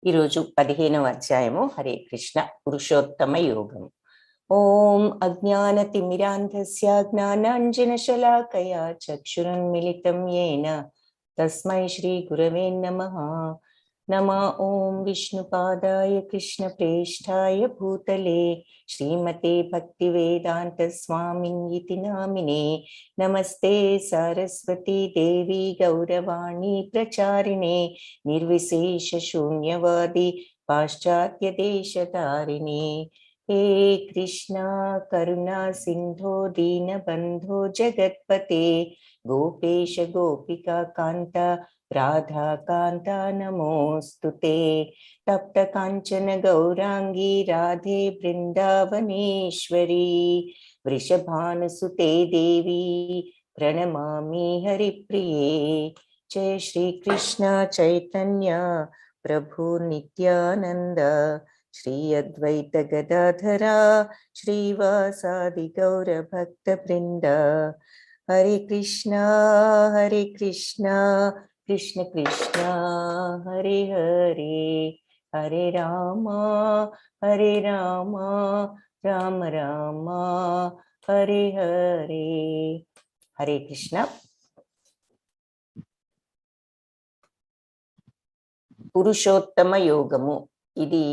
ఈరోజు 15వ అధ్యాయము. హరే కృష్ణ. పురుషోత్తమ యోగం. ఓం అజ్ఞానతిమిరాంధస్య జ్ఞానాంజనశలాకయా చక్షురున్మిలితం యేన తస్మై శ్రీ గురవే నమః. నమ ఓం విష్ణుపాదాయ కృష్ణప్రేష్ఠాయ భూతలే శ్రీమతే భక్తివేదాంత స్వామిన్యితి నామినే. నమస్తే సరస్వతీ దేవి గౌరవాణి ప్రచారిణే నిర్విశేష శూన్యవాది పాశ్చాత్య దేశతారిణే. హే కృష్ణ కరుణా సింధో దీనబంధో జగత్పతే గోపేశ గోపికా కాంత రాధా కాంత నమోస్తుతే. తప్త కాంచన గౌరాంగీ రాధే బృందావనేశ్వరీ వృషభానుసుతే దేవి ప్రణమామి హరిప్రియే. జయ శ్రీ కృష్ణ చైతన్య ప్రభు నిత్యానంద శ్రీ అద్వైత గదాధరా శ్రీవాసాది గౌర భక్త బృంద. హరే కృష్ణ కృష్ణ కృష్ణ హరే హరే, హరే రామ రామ రామ హరే హరే. హరే కృష్ణ. పురుషోత్తమ యోగము ఇది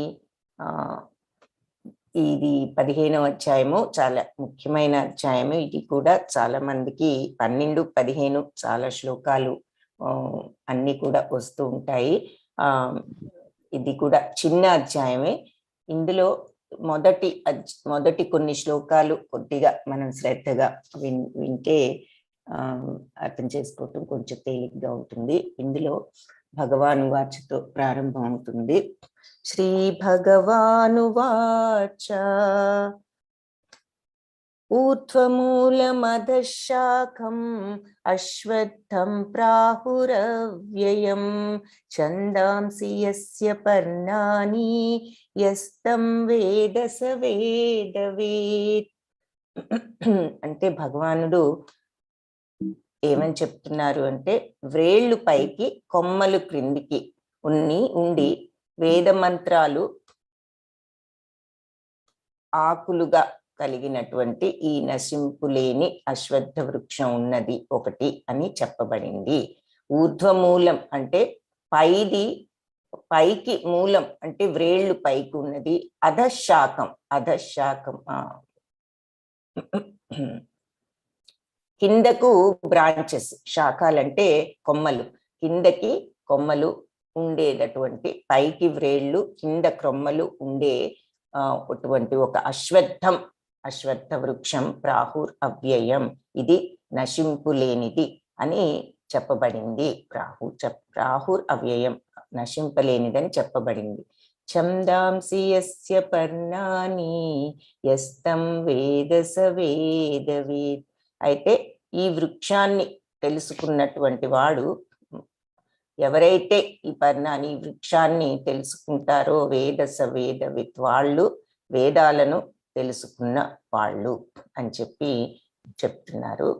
15వ అధ్యాయము. చాలా ముఖ్యమైన అధ్యాయము ఇది కూడా. చాలా మందికి 12, 15 చాలా శ్లోకాలు అన్ని కూడా వస్తూ ఉంటాయి. ఇది కూడా చిన్న అధ్యాయమే. ఇందులో మొదటి కొన్ని శ్లోకాలు కొద్దిగా మనం శ్రద్ధగా వింటే అర్థం చేసుకోవటం కొంచెం తేలిగ్గా ఉంటుంది. ఇందులో భగవాను వాచతో ప్రారంభం అవుతుంది. శ్రీ భగవాను వాచ ఊర్ధ్వమూలమధశాఖం అశ్వత్థం ప్రాహురవ్యయం ఛందాంసి యస్య పర్ణాని యస్తం వేద స వేదవేత్. అంటే భగవానుడు ఏమని చెప్తున్నారు అంటే, వ్రేళ్ళు పైకి కొమ్మలు క్రిందికి ఉండి వేద మంత్రాలు ఆకులుగా కలిగినటువంటి ఈ నశింపులేని అశ్వత్థ వృక్షం ఉన్నది ఒకటి అని చెప్పబడింది. ఊర్ధ్వమూలం అంటే పైకి మూలం అంటే వ్రేళ్ళు పైకి ఉన్నది. అధశాఖం కిందకు బ్రాంచెస్, శాఖాలంటే కొమ్మలు, కిందకి కొమ్మలు ఉండేటటువంటి, పైకి వ్రేళ్ళు కింద క్రొమ్మలు ఉండే అటువంటి ఒక అశ్వత్థ వృక్షం ప్రాహుర్ అవ్యయం, ఇది నశింపులేనిది అని చెప్పబడింది. ప్రాహుర్ అవ్యయం, నశింపలేనిదని చెప్పబడింది. ఛందాంసి యస్య పర్ణాని యస్తం వేద స వేదవేత్. అయితే ఈ వృక్షాన్ని తెలుసుకున్నటువంటి వాడు, ఎవరైతే ఈ పర్ణాన్ని, ఈ వృక్షాన్ని తెలుసుకుంటారో, వేద స వేదవిత్, వాళ్ళు వేదాలను తెలుసుకున్న వాళ్ళు అని చెప్తున్నారు.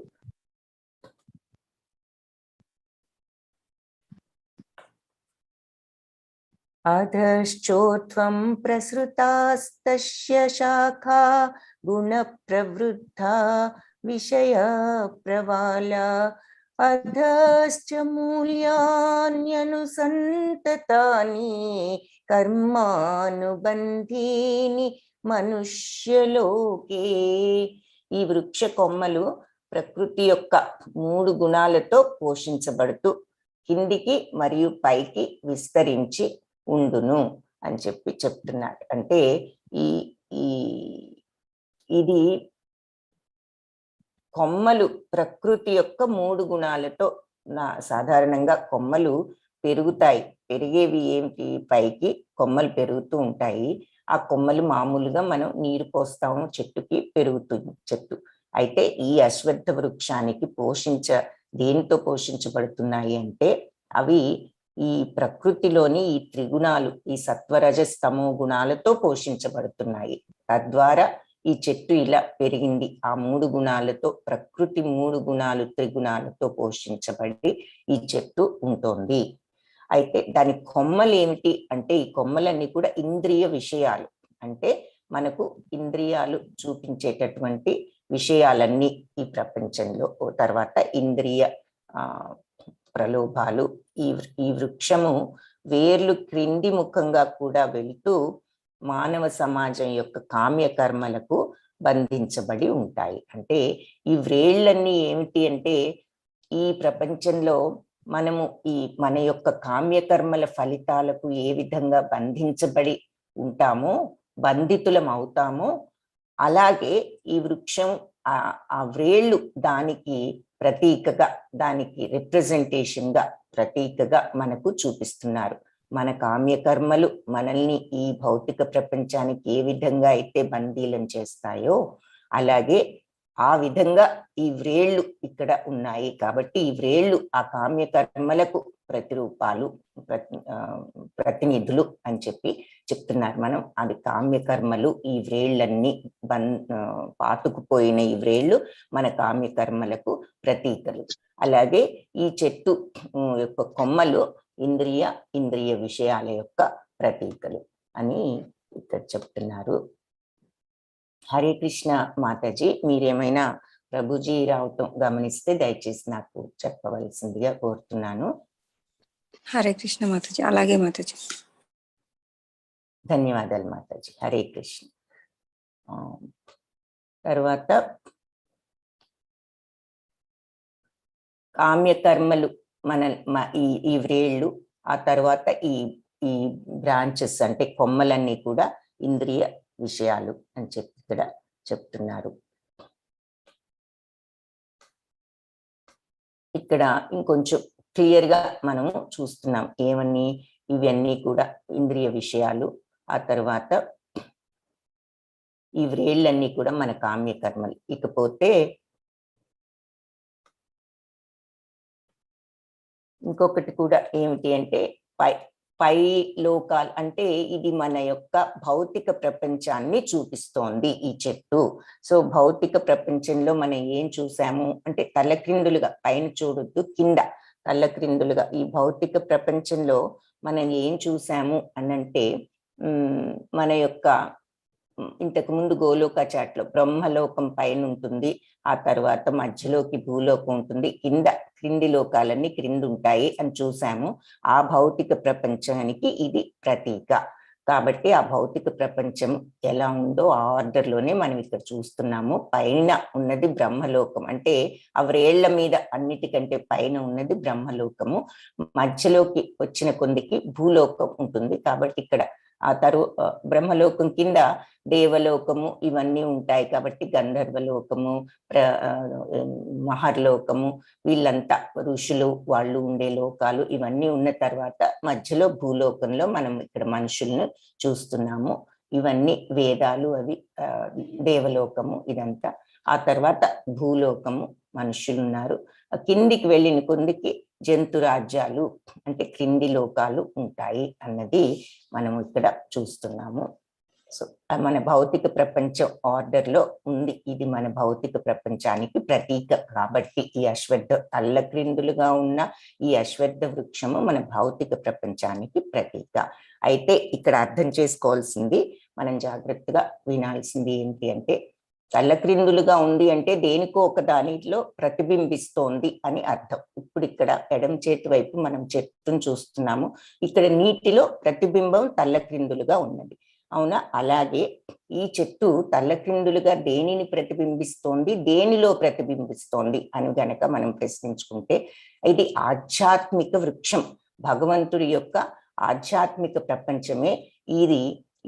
అధశ్చోర్ధ్వం ప్రసృతాస్తస్య శాఖా గుణ ప్రవృద్ధా విషయ ప్రవాళ అధశ్చ మూల్యాన్యనుసంతతాని కర్మానుబంధీని మనుష్యలోకే. ఈ వృక్ష కొమ్మలు ప్రకృతి యొక్క 3 గుణాలతో పోషించబడుతూ కిందికి మరియు పైకి విస్తరించి ఉండును అని చెప్తున్నాడు. అంటే ఇది కొమ్మలు ప్రకృతి యొక్క 3 గుణాలతో, సాధారణంగా కొమ్మలు పెరుగుతాయి. పెరిగేవి ఏమిటి? పైకి కొమ్మలు పెరుగుతూ ఉంటాయి. ఆ కొమ్మలు మామూలుగా మనం నీరు పోస్తాము, చెట్టుకి పెరుగుతుంది చెట్టు. అయితే ఈ అశ్వత్థ వృక్షానికి దేనితో పోషించబడుతున్నాయి అంటే, అవి ఈ ప్రకృతిలోని ఈ త్రిగుణాలు, ఈ సత్వరజస్తమో గుణాలతో పోషించబడుతున్నాయి. తద్వారా ఈ చెట్టు ఇలా పెరిగింది. ఆ 3 గుణాలతో, ప్రకృతి 3 గుణాలు త్రిగుణాలతో పోషించబడి ఈ చెట్టు ఉంటుంది. అయితే దాని కొమ్మలు ఏమిటి అంటే ఈ కొమ్మలన్నీ కూడా ఇంద్రియ విషయాలు, అంటే మనకు ఇంద్రియాలు చూపించేటటువంటి విషయాలన్నీ ఈ ప్రపంచంలో. తర్వాత ఇంద్రియ ప్రలోభాలు. ఈ వృక్షము వేర్లు క్రింది ముఖంగా కూడా వెళ్తూ మానవ సమాజం యొక్క కామ్య కర్మలకు బంధించబడి ఉంటాయి. అంటే ఈ వ్రేళ్ళన్నీ ఏమిటి అంటే ఈ ప్రపంచంలో మనము మన యొక్క కామ్యకర్మల ఫలితాలకు ఏ విధంగా బంధించబడి ఉంటామో, బంధితులం అవుతామో, అలాగే ఈ వృక్షం ఆ వ్రేళ్ళు దానికి ప్రతీకగా, దానికి రిప్రజెంటేషన్ గా, ప్రతీకగా మనకు చూపిస్తున్నారు. మన కామ్యకర్మలు మనల్ని ఈ భౌతిక ప్రపంచానికి ఏ విధంగా అయితే బందీలను చేస్తాయో, అలాగే ఆ విధంగా ఈ వ్రేళ్ళు ఇక్కడ ఉన్నాయి. కాబట్టి ఈ వ్రేళ్ళు ఆ కామ్యకర్మలకు ప్రతిరూపాలు, ప్రతినిధులు అని చెప్పి చెప్తున్నారు. మనం అది కామ్యకర్మలు, ఈ వ్రేళ్ళన్నీ పాతుకుపోయిన ఈ వ్రేళ్ళు మన కామ్యకర్మలకు ప్రతీకలు. అలాగే ఈ చెట్టు యొక్క కొమ్మలు ఇంద్రియ విషయాల యొక్క ప్రతీకలు అని ఇక్కడ చెప్తున్నారు. హరే కృష్ణ మాతాజీ, మీరేమైనా ప్రభుజీ రావటం గమనిస్తే దయచేసి నాకు చెప్పవలసిందిగా కోరుతున్నాను. హరే కృష్ణ మాతాజీ. అలాగే మాతాజీ. ధన్యవాదాలు మాతాజీ. హరే కృష్ణ. తర్వాత కామ్యకర్మలు ఈ వ్రేళ్ళు, ఆ తర్వాత ఈ బ్రాంచెస్ అంటే కొమ్మలన్నీ కూడా ఇంద్రియ విషయాలు అని చెప్పి ఇక్కడ చెప్తున్నారు. ఇక్కడ ఇంకొంచెం క్లియర్ గా మనము చూస్తున్నాం ఏమని, ఇవన్నీ కూడా ఇంద్రియ విషయాలు, ఆ తర్వాత ఈ వ్రేళ్ళన్నీ కూడా మన కామ్యకర్మలు. ఇకపోతే ఇంకొకటి కూడా ఏమిటి అంటే పై లోకాలు, అంటే ఇది మన యొక్క భౌతిక ప్రపంచాన్ని చూపిస్తోంది ఈ చెట్టు. సో భౌతిక ప్రపంచంలో మనం ఏం చూసాము అంటే తలక్రిందులుగా, పైన చూడొద్దు, కింద తలక్రిందులుగా ఈ భౌతిక ప్రపంచంలో మనం ఏం చూసాము అనంటే మన యొక్క ఇంతకు ముందు గోలోక చాట్లో బ్రహ్మలోకం పైన ఉంటుంది, ఆ తర్వాత మధ్యలోకి భూలోకం ఉంటుంది, క్రింది లోకాలన్నీ క్రింది ఉంటాయి అని చూసాము. ఆ భౌతిక ప్రపంచానికి ఇది ప్రతీక. కాబట్టి ఆ భౌతిక ప్రపంచం ఎలా ఉందో ఆ ఆర్డర్లోనే మనం ఇక్కడ చూస్తున్నాము. పైన ఉన్నది బ్రహ్మలోకం, అంటే ఆ వ్రేళ్ల మీద అన్నిటికంటే పైన ఉన్నది బ్రహ్మలోకము, మధ్యలోకి వచ్చిన కొందికి భూలోకం ఉంటుంది. కాబట్టి ఇక్కడ ఆ బ్రహ్మలోకం కింద దేవలోకము ఇవన్నీ ఉంటాయి. కాబట్టి గంధర్వలోకము, మహర్లోకము, వీళ్ళంతా ఋషులు వాళ్ళు ఉండే లోకాలు ఇవన్నీ ఉన్న తర్వాత మధ్యలో భూలోకంలో మనం ఇక్కడ మనుషులను చూస్తున్నాము. ఇవన్నీ వేదాలు, అవి దేవలోకము ఇదంతా. ఆ తర్వాత భూలోకము, మనుషులు ఉన్నారు. కిందికి వెళ్ళిన కొందికి జంతు రాజ్యాలు అంటే క్రింది లోకాలు ఉంటాయి అన్నది మనము ఇక్కడ చూస్తున్నాము. సో మన భౌతిక ప్రపంచం ఆర్డర్ లో ఉంది. ఇది మన భౌతిక ప్రపంచానికి ప్రతీక. కాబట్టి ఈ తల్ల క్రిందులుగా ఉన్న ఈ అశ్వత్థ వృక్షము మన భౌతిక ప్రపంచానికి ప్రతీక. అయితే ఇక్కడ అర్థం చేసుకోవాల్సింది, మనం జాగ్రత్తగా వినాల్సింది ఏంటి అంటే, తల్లక్రిందులుగా ఉంది అంటే దేనికో ఒక దానిలో ప్రతిబింబిస్తోంది అని అర్థం. ఇప్పుడు ఇక్కడ ఎడమ చేతి వైపు మనం చెట్టును చూస్తున్నాము, ఇక్కడ నీటిలో ప్రతిబింబం తల్లక్రిందులుగా ఉన్నది, అవునా? అలాగే ఈ చెట్టు తల్లక్రిందులుగా దేనిని ప్రతిబింబిస్తోంది, దేనిలో ప్రతిబింబిస్తోంది అని గనక మనం ప్రశ్నించుకుంటే, ఇది ఆధ్యాత్మిక వృక్షం, భగవంతుడి యొక్క ఆధ్యాత్మిక ప్రపంచమే ఇది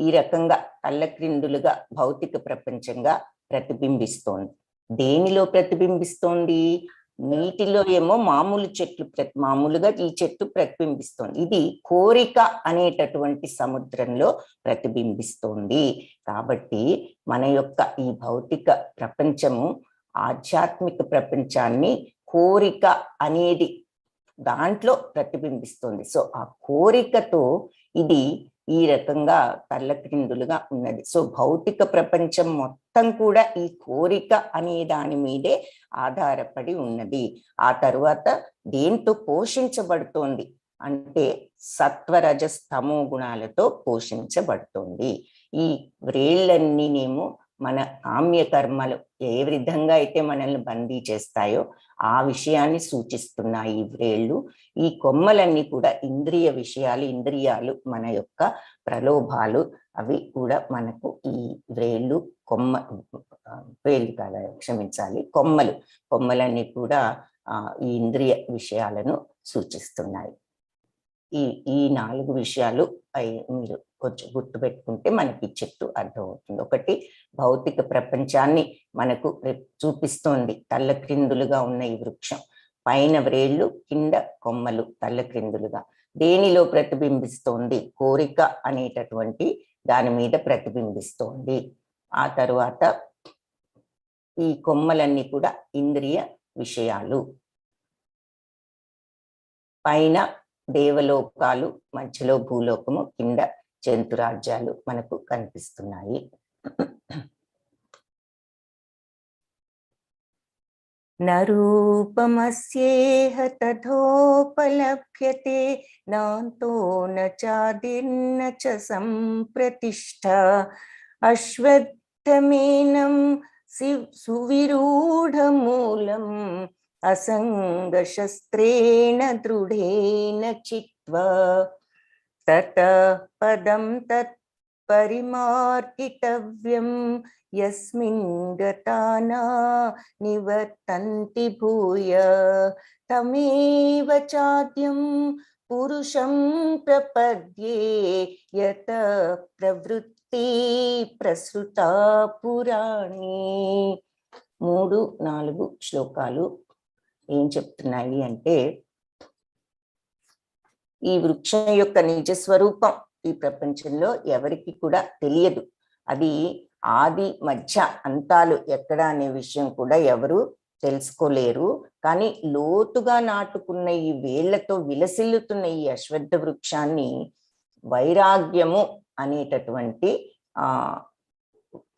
ఈ రకంగా తల్లక్రిందులుగా భౌతిక ప్రపంచంగా ప్రతిబింబిస్తోంది. దేనిలో ప్రతిబింబిస్తోంది? నీటిలో ఏమో మామూలు చెట్లు, మామూలుగా ఈ చెట్టు ప్రతిబింబిస్తోంది. ఇది కోరిక అనేటటువంటి సముద్రంలో ప్రతిబింబిస్తోంది. కాబట్టి మన యొక్క ఈ భౌతిక ప్రపంచము ఆధ్యాత్మిక ప్రపంచాన్ని కోరిక అనేది దాంట్లో ప్రతిబింబిస్తుంది. సో ఆ కోరికతో ఇది ఈ రకంగా తల్లక్రిందులుగా ఉన్నది. సో భౌతిక ప్రపంచం మొత్తం కూడా ఈ కోరిక అనే దాని మీదే ఆధారపడి ఉన్నది. ఆ తరువాత దేంతో పోషించబడుతోంది అంటే సత్వరజస్తమో గుణాలతో పోషించబడుతుంది. ఈ వ్రేళ్ళన్నీనేమో మన కామ్య కర్మలు ఏ విధంగా అయితే మనల్ని బందీ చేస్తాయో ఆ విషయాన్ని సూచిస్తున్నాయి ఈ వ్రేళ్ళు. ఈ కొమ్మలన్నీ కూడా ఇంద్రియ విషయాలు, ఇంద్రియాలు మన యొక్క ప్రలోభాలు, అవి కూడా మనకు ఈ వ్రేళ్ళు వేళ్ళు కాదా, క్షమించాలి, కొమ్మలన్నీ కూడా ఈ ఇంద్రియ విషయాలను సూచిస్తున్నాయి. ఈ 4 విషయాలు మీరు కొంచెం గుర్తుపెట్టుకుంటే మనకి చెట్టు అర్థమవుతుంది. ఒకటి, భౌతిక ప్రపంచాన్ని మనకు చూపిస్తోంది తల్లక్రిందులుగా ఉన్న ఈ వృక్షం. పైన వ్రేళ్ళు, కింద కొమ్మలు తల్లక్రిందులుగా. దేనిలో ప్రతిబింబిస్తోంది? కోరిక అనేటటువంటి దాని మీద ప్రతిబింబిస్తోంది. ఆ తరువాత ఈ కొమ్మలన్నీ కూడా ఇంద్రియ విషయాలు. పైన దేవలోకాలు, మధ్యలో భూలోకము, కింద జంతురాజ్యాలు మనకు కనిపిస్తున్నాయి. నరూపమస్యేహ తథోపలభ్యతే నాంతో న చాదిర్న చ సంప్రతిష్ఠ అశ్వత్థమేనం సువిరూఢమూలం అసంగశస్త్రేణ దృఢేన చిత్వా తతః పదం తత్ పరిమార్గితవ్యం యస్మిన్ గతానా నివర్తంతి భూయ తమేవ చాద్యం పురుషం ప్రపద్యే యత ప్రవృత్తి ప్రసృతా పురాణి. 3-4 శ్లోకాలు ఏం చెప్తున్నాయి అంటే, ఈ వృక్షం యొక్క నిజ స్వరూపం ఈ ప్రపంచంలో ఎవరికి కూడా తెలియదు. అది ఆది మధ్య అంతాలు ఎక్కడ అనే విషయం కూడా ఎవరు తెలుసుకోలేరు. కానీ లోతుగా నాటుకున్న ఈ వేళ్లతో విలసిల్లుతున్న ఈ అశ్వత్థ వృక్షాన్ని వైరాగ్యము అనేటటువంటి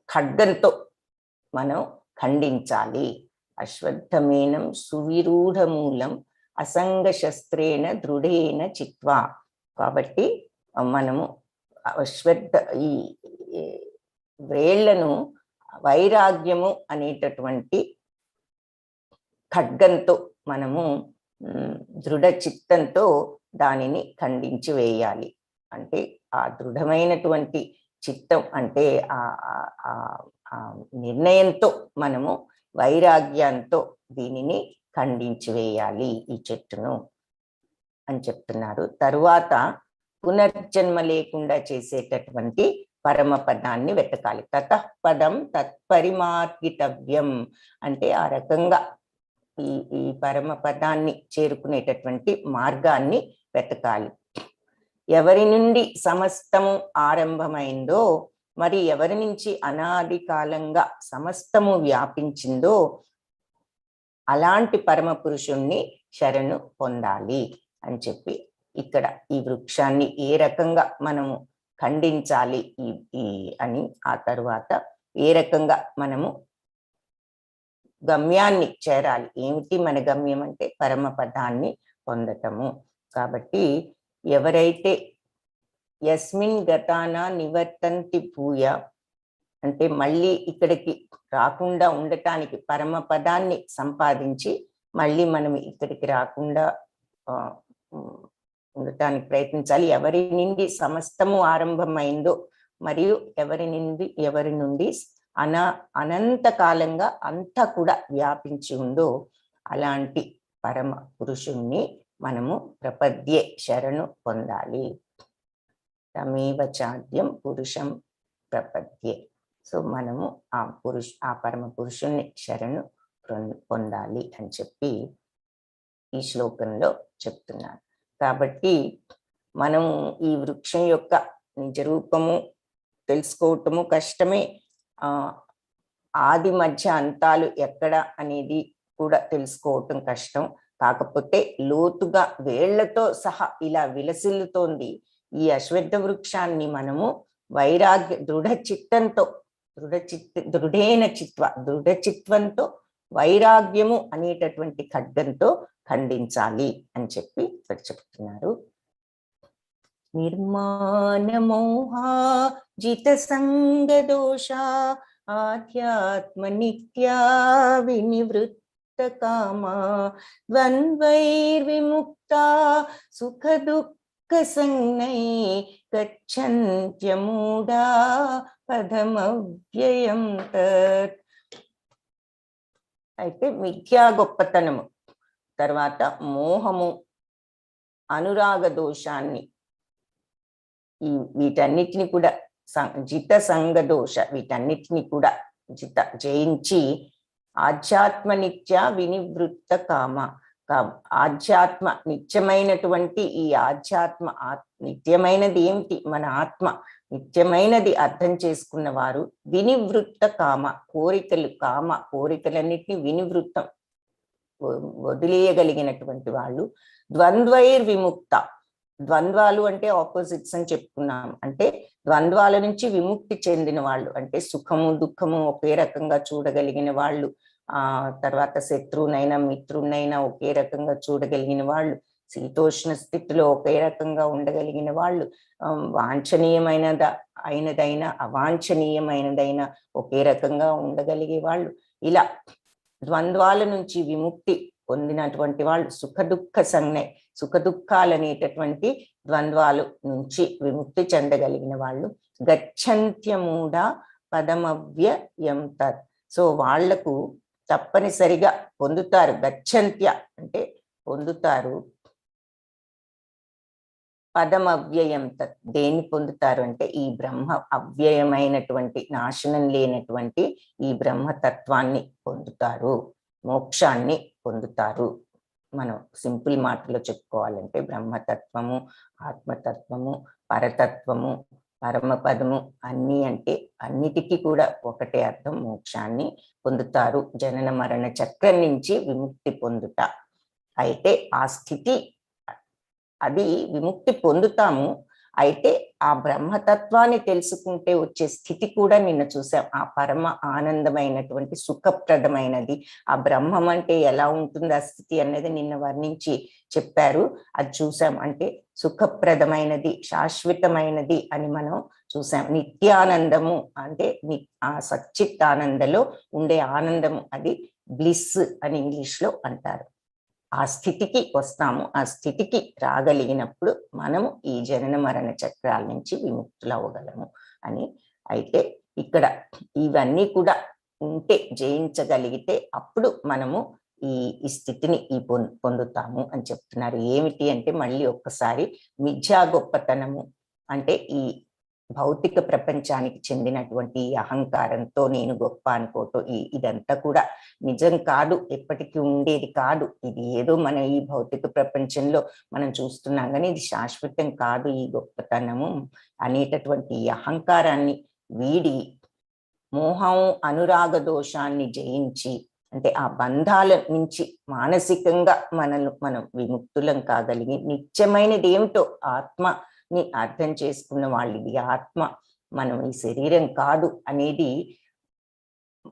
ఖడ్గంతో మనం ఖండించాలి. అశ్వత్థమేనం సువిరూఢమూలం అసంగశస్త్రేణ దృఢేన చిత్వా. కాబట్టి మనము ఈ వ్రేళ్లను వైరాగ్యము అనేటటువంటి ఖడ్గంతో మనము దృఢ చిత్తంతో దానిని ఖండించి వేయాలి. అంటే ఆ దృఢమైనటువంటి చిత్తం అంటే ఆ నిర్ణయంతో మనము వైరాగ్యంతో దీనిని ఖండించి వేయాలి ఈ చెట్టును అని చెప్తున్నారు. తరువాత పునర్జన్మ లేకుండా చేసేటటువంటి పరమపదాన్ని వెతకాలి. తతః పదం తత్పరిమార్గితవ్యం అంటే ఆ రకంగా ఈ పరమపదాన్ని చేరుకునేటటువంటి మార్గాన్ని వెతకాలి. ఎవరి నుండి సమస్తము ఆరంభమైందో, మరి ఎవరి నుంచి అనాది కాలంగా సమస్తము వ్యాపించిందో అలాంటి పరమ పురుషుణ్ణి శరణు పొందాలి అని చెప్పి ఇక్కడ ఈ వృక్షాన్ని ఏ రకంగా మనము ఖండించాలి అని, ఆ తరువాత ఏ రకంగా మనము గమ్యాన్ని చేరాలి. ఏమిటి మన గమ్యం అంటే పరమపదాన్ని పొందటము. కాబట్టి ఎవరైతే యస్మిన్ గతానా నివర్తంతి భూయ అంటే మళ్ళీ ఇక్కడికి రాకుండా ఉండటానికి పరమపదాన్ని సంపాదించి మళ్ళీ మనం ఇక్కడికి రాకుండా ఉండటానికి ప్రయత్నించాలి. ఎవరి నుండి సమస్తము ఆరంభమైందో మరియు ఎవరి నుండి అనంత కాలంగా అంతా కూడా వ్యాపించి ఉందో అలాంటి పరమ పురుషుణ్ణి మనము ప్రపద్యే శరణు పొందాలి. తమేవ చాద్యం పురుషం ప్రపద్యే. సో మనము ఆ పరమ పురుషుణ్ణి శరణు పొందాలి అని చెప్పి ఈ శ్లోకంలో చెప్తున్నారు. కాబట్టి మనము ఈ వృక్షం యొక్క నిజ రూపము తెలుసుకోవటము కష్టమే. ఆది మధ్య అంతాలు ఎక్కడ అనేది కూడా తెలుసుకోవటం కష్టం. కాకపోతే లోతుగా వేళ్లతో సహా ఇలా విలసిల్లుతోంది ఈ అశ్వత్థ వృక్షాన్ని మనము వైరాగ్య దృఢ చిత్వంతో వైరాగ్యము అనేటటువంటి ఖడ్గంతో ఖండించాలి అని చెప్పి చెప్తున్నారు. నిర్మాణమోహాజిత సంగదోషా ఆధ్యాత్మ నిత్యా వినివృత్త కామా ద్వంద్వైర్విముక్తా సుఖ దుఃఖ సంజ్ఞై గచ్చన్త్యమూఢా పదమవ్యయం తత్. అయితే మిథ్యా గొప్పతనము, తర్వాత మోహము, అనురాగ దోషాన్ని, వీటన్నిటిని కూడా జిత సంగ దోష, వీటన్నిటిని కూడా జయించి ఆధ్యాత్మ నిత్య వినివృత్త కామ, ఆధ్యాత్మ నిత్యమైనటువంటి ఈ ఆధ్యాత్మ నిత్యమైనది ఏమిటి? మన ఆత్మ నిత్యమైనది అర్థం చేసుకున్న వారు వినివృత్త కామ, కోరికలన్నిటిని వినివృత్తం వదిలేయగలిగినటువంటి వాళ్ళు ద్వంద్వైర్విముక్త. ద్వంద్వాలు అంటే ఆపోజిట్స్ అని చెప్పుకున్నాం. అంటే ద్వంద్వాల నుంచి విముక్తి చెందిన వాళ్ళు, అంటే సుఖము దుఃఖము ఒకే రకంగా చూడగలిగిన వాళ్ళు, తర్వాత శత్రువునైనా మిత్రునైనా ఒకే రకంగా చూడగలిగిన వాళ్ళు, శీతోష్ణ స్థితిలో ఒకే రకంగా ఉండగలిగిన వాళ్ళు, అయినదైనా అవాంఛనీయమైనదైనా ఒకే రకంగా ఉండగలిగే వాళ్ళు, ఇలా ద్వంద్వాల నుంచి విముక్తి పొందినటువంటి వాళ్ళు, సుఖ దుఃఖాలనేటటువంటి ద్వంద్వాలు నుంచి విముక్తి చెందగలిగిన వాళ్ళు గచ్చంత్యమూఢ పదమవ్యయం తత్. సో వాళ్లకు తప్పనిసరిగా పొందుతారు. గచ్చంత్య అంటే పొందుతారు, పదమవ్యయం తత్ దేన్ని పొందుతారు అంటే ఈ బ్రహ్మ అవ్యయమైనటువంటి నాశనం లేనటువంటి ఈ బ్రహ్మతత్వాన్ని పొందుతారు, మోక్షాన్ని పొందుతారు. మనం సింపుల్ మాటలో చెప్పుకోవాలంటే బ్రహ్మతత్వము, ఆత్మతత్వము, పరతత్వము, పరమపదము అన్ని అంటే అన్నిటికీ కూడా ఒకటే అర్థం, మోక్షాన్ని పొందుతారు, జనన మరణ చక్రం నుంచి విముక్తి పొందుట. అయితే ఆ స్థితి, అది విముక్తి పొందుతాము. అయితే ఆ బ్రహ్మతత్వాన్ని తెలుసుకుంటే వచ్చే స్థితి కూడా నిన్న చూసాం. ఆ పరమ ఆనందమైనటువంటి సుఖప్రదమైనది, ఆ బ్రహ్మం అంటే ఎలా ఉంటుంది ఆ స్థితి అన్నది నిన్న వర్ణించి చెప్పారు. అది చూసాం. అంటే సుఖప్రదమైనది, శాశ్వతమైనది అని మనం చూసాం. నిత్యానందము అంటే ఆ సచ్చిత్ ఆనందలో ఉండే ఆనందము, అది బ్లిస్ అని ఇంగ్లీష్ లో అంటారు. ఆ స్థితికి వస్తాము. ఆ స్థితికి రాగలిగినప్పుడు మనము ఈ జనన మరణ చక్రాల నుంచి విముక్తులవ్వగలము అని. అయితే ఇక్కడ ఇవన్నీ కూడా ఉంటే, జయించగలిగితే అప్పుడు మనము ఈ స్థితిని పొందుతాము అని చెప్తున్నారు. ఏమిటి అంటే మళ్ళీ ఒక్కసారి మిథ్యా గొప్పతనము అంటే ఈ భౌతిక ప్రపంచానికి చెందినటువంటి ఈ అహంకారంతో నేను గొప్ప అనుకోవటం, ఇదంతా కూడా నిజం కాదు, ఎప్పటికీ ఉండేది కాదు. ఇది ఏదో మన ఈ భౌతిక ప్రపంచంలో మనం చూస్తున్నాం కానీ ఇది శాశ్వతం కాదు. ఈ గొప్పతనము అనేటటువంటి ఈ అహంకారాన్ని వీడి మోహం అనురాగ దోషాన్ని జయించి, అంటే ఆ బంధాల నుంచి మానసికంగా మనం విముక్తులం కాగలిగి నిత్యమైనది ఏమిటో ఆత్మని అర్థం చేసుకున్న వాళ్ళు, ఇది ఆత్మ, మనం ఈ శరీరం కాదు అనేది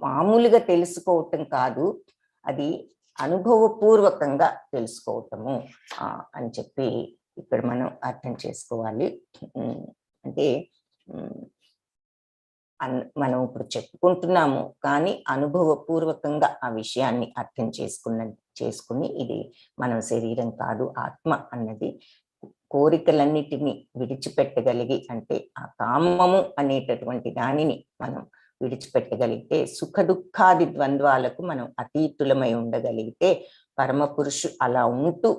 మామూలుగా తెలుసుకోవటం కాదు, అది అనుభవపూర్వకంగా తెలుసుకోవటము అని చెప్పి ఇక్కడ మనం అర్థం చేసుకోవాలి. అంటే మనం ఇప్పుడు చెప్పుకుంటున్నాము కానీ అనుభవపూర్వకంగా ఆ విషయాన్ని అర్థం చేసుకుని ఇది మనం శరీరం కాదు, ఆత్మ అన్నది కోరికలన్నిటినీ విడిచిపెట్టగలిగి, అంటే ఆ కామము అనేటటువంటి దానిని మనం విడిచిపెట్టగలిగితే, సుఖ దుఃఖాది ద్వంద్వాలకు మనం అతీతులమై ఉండగలిగితే, పరమ పురుషు అలా ఉంటూ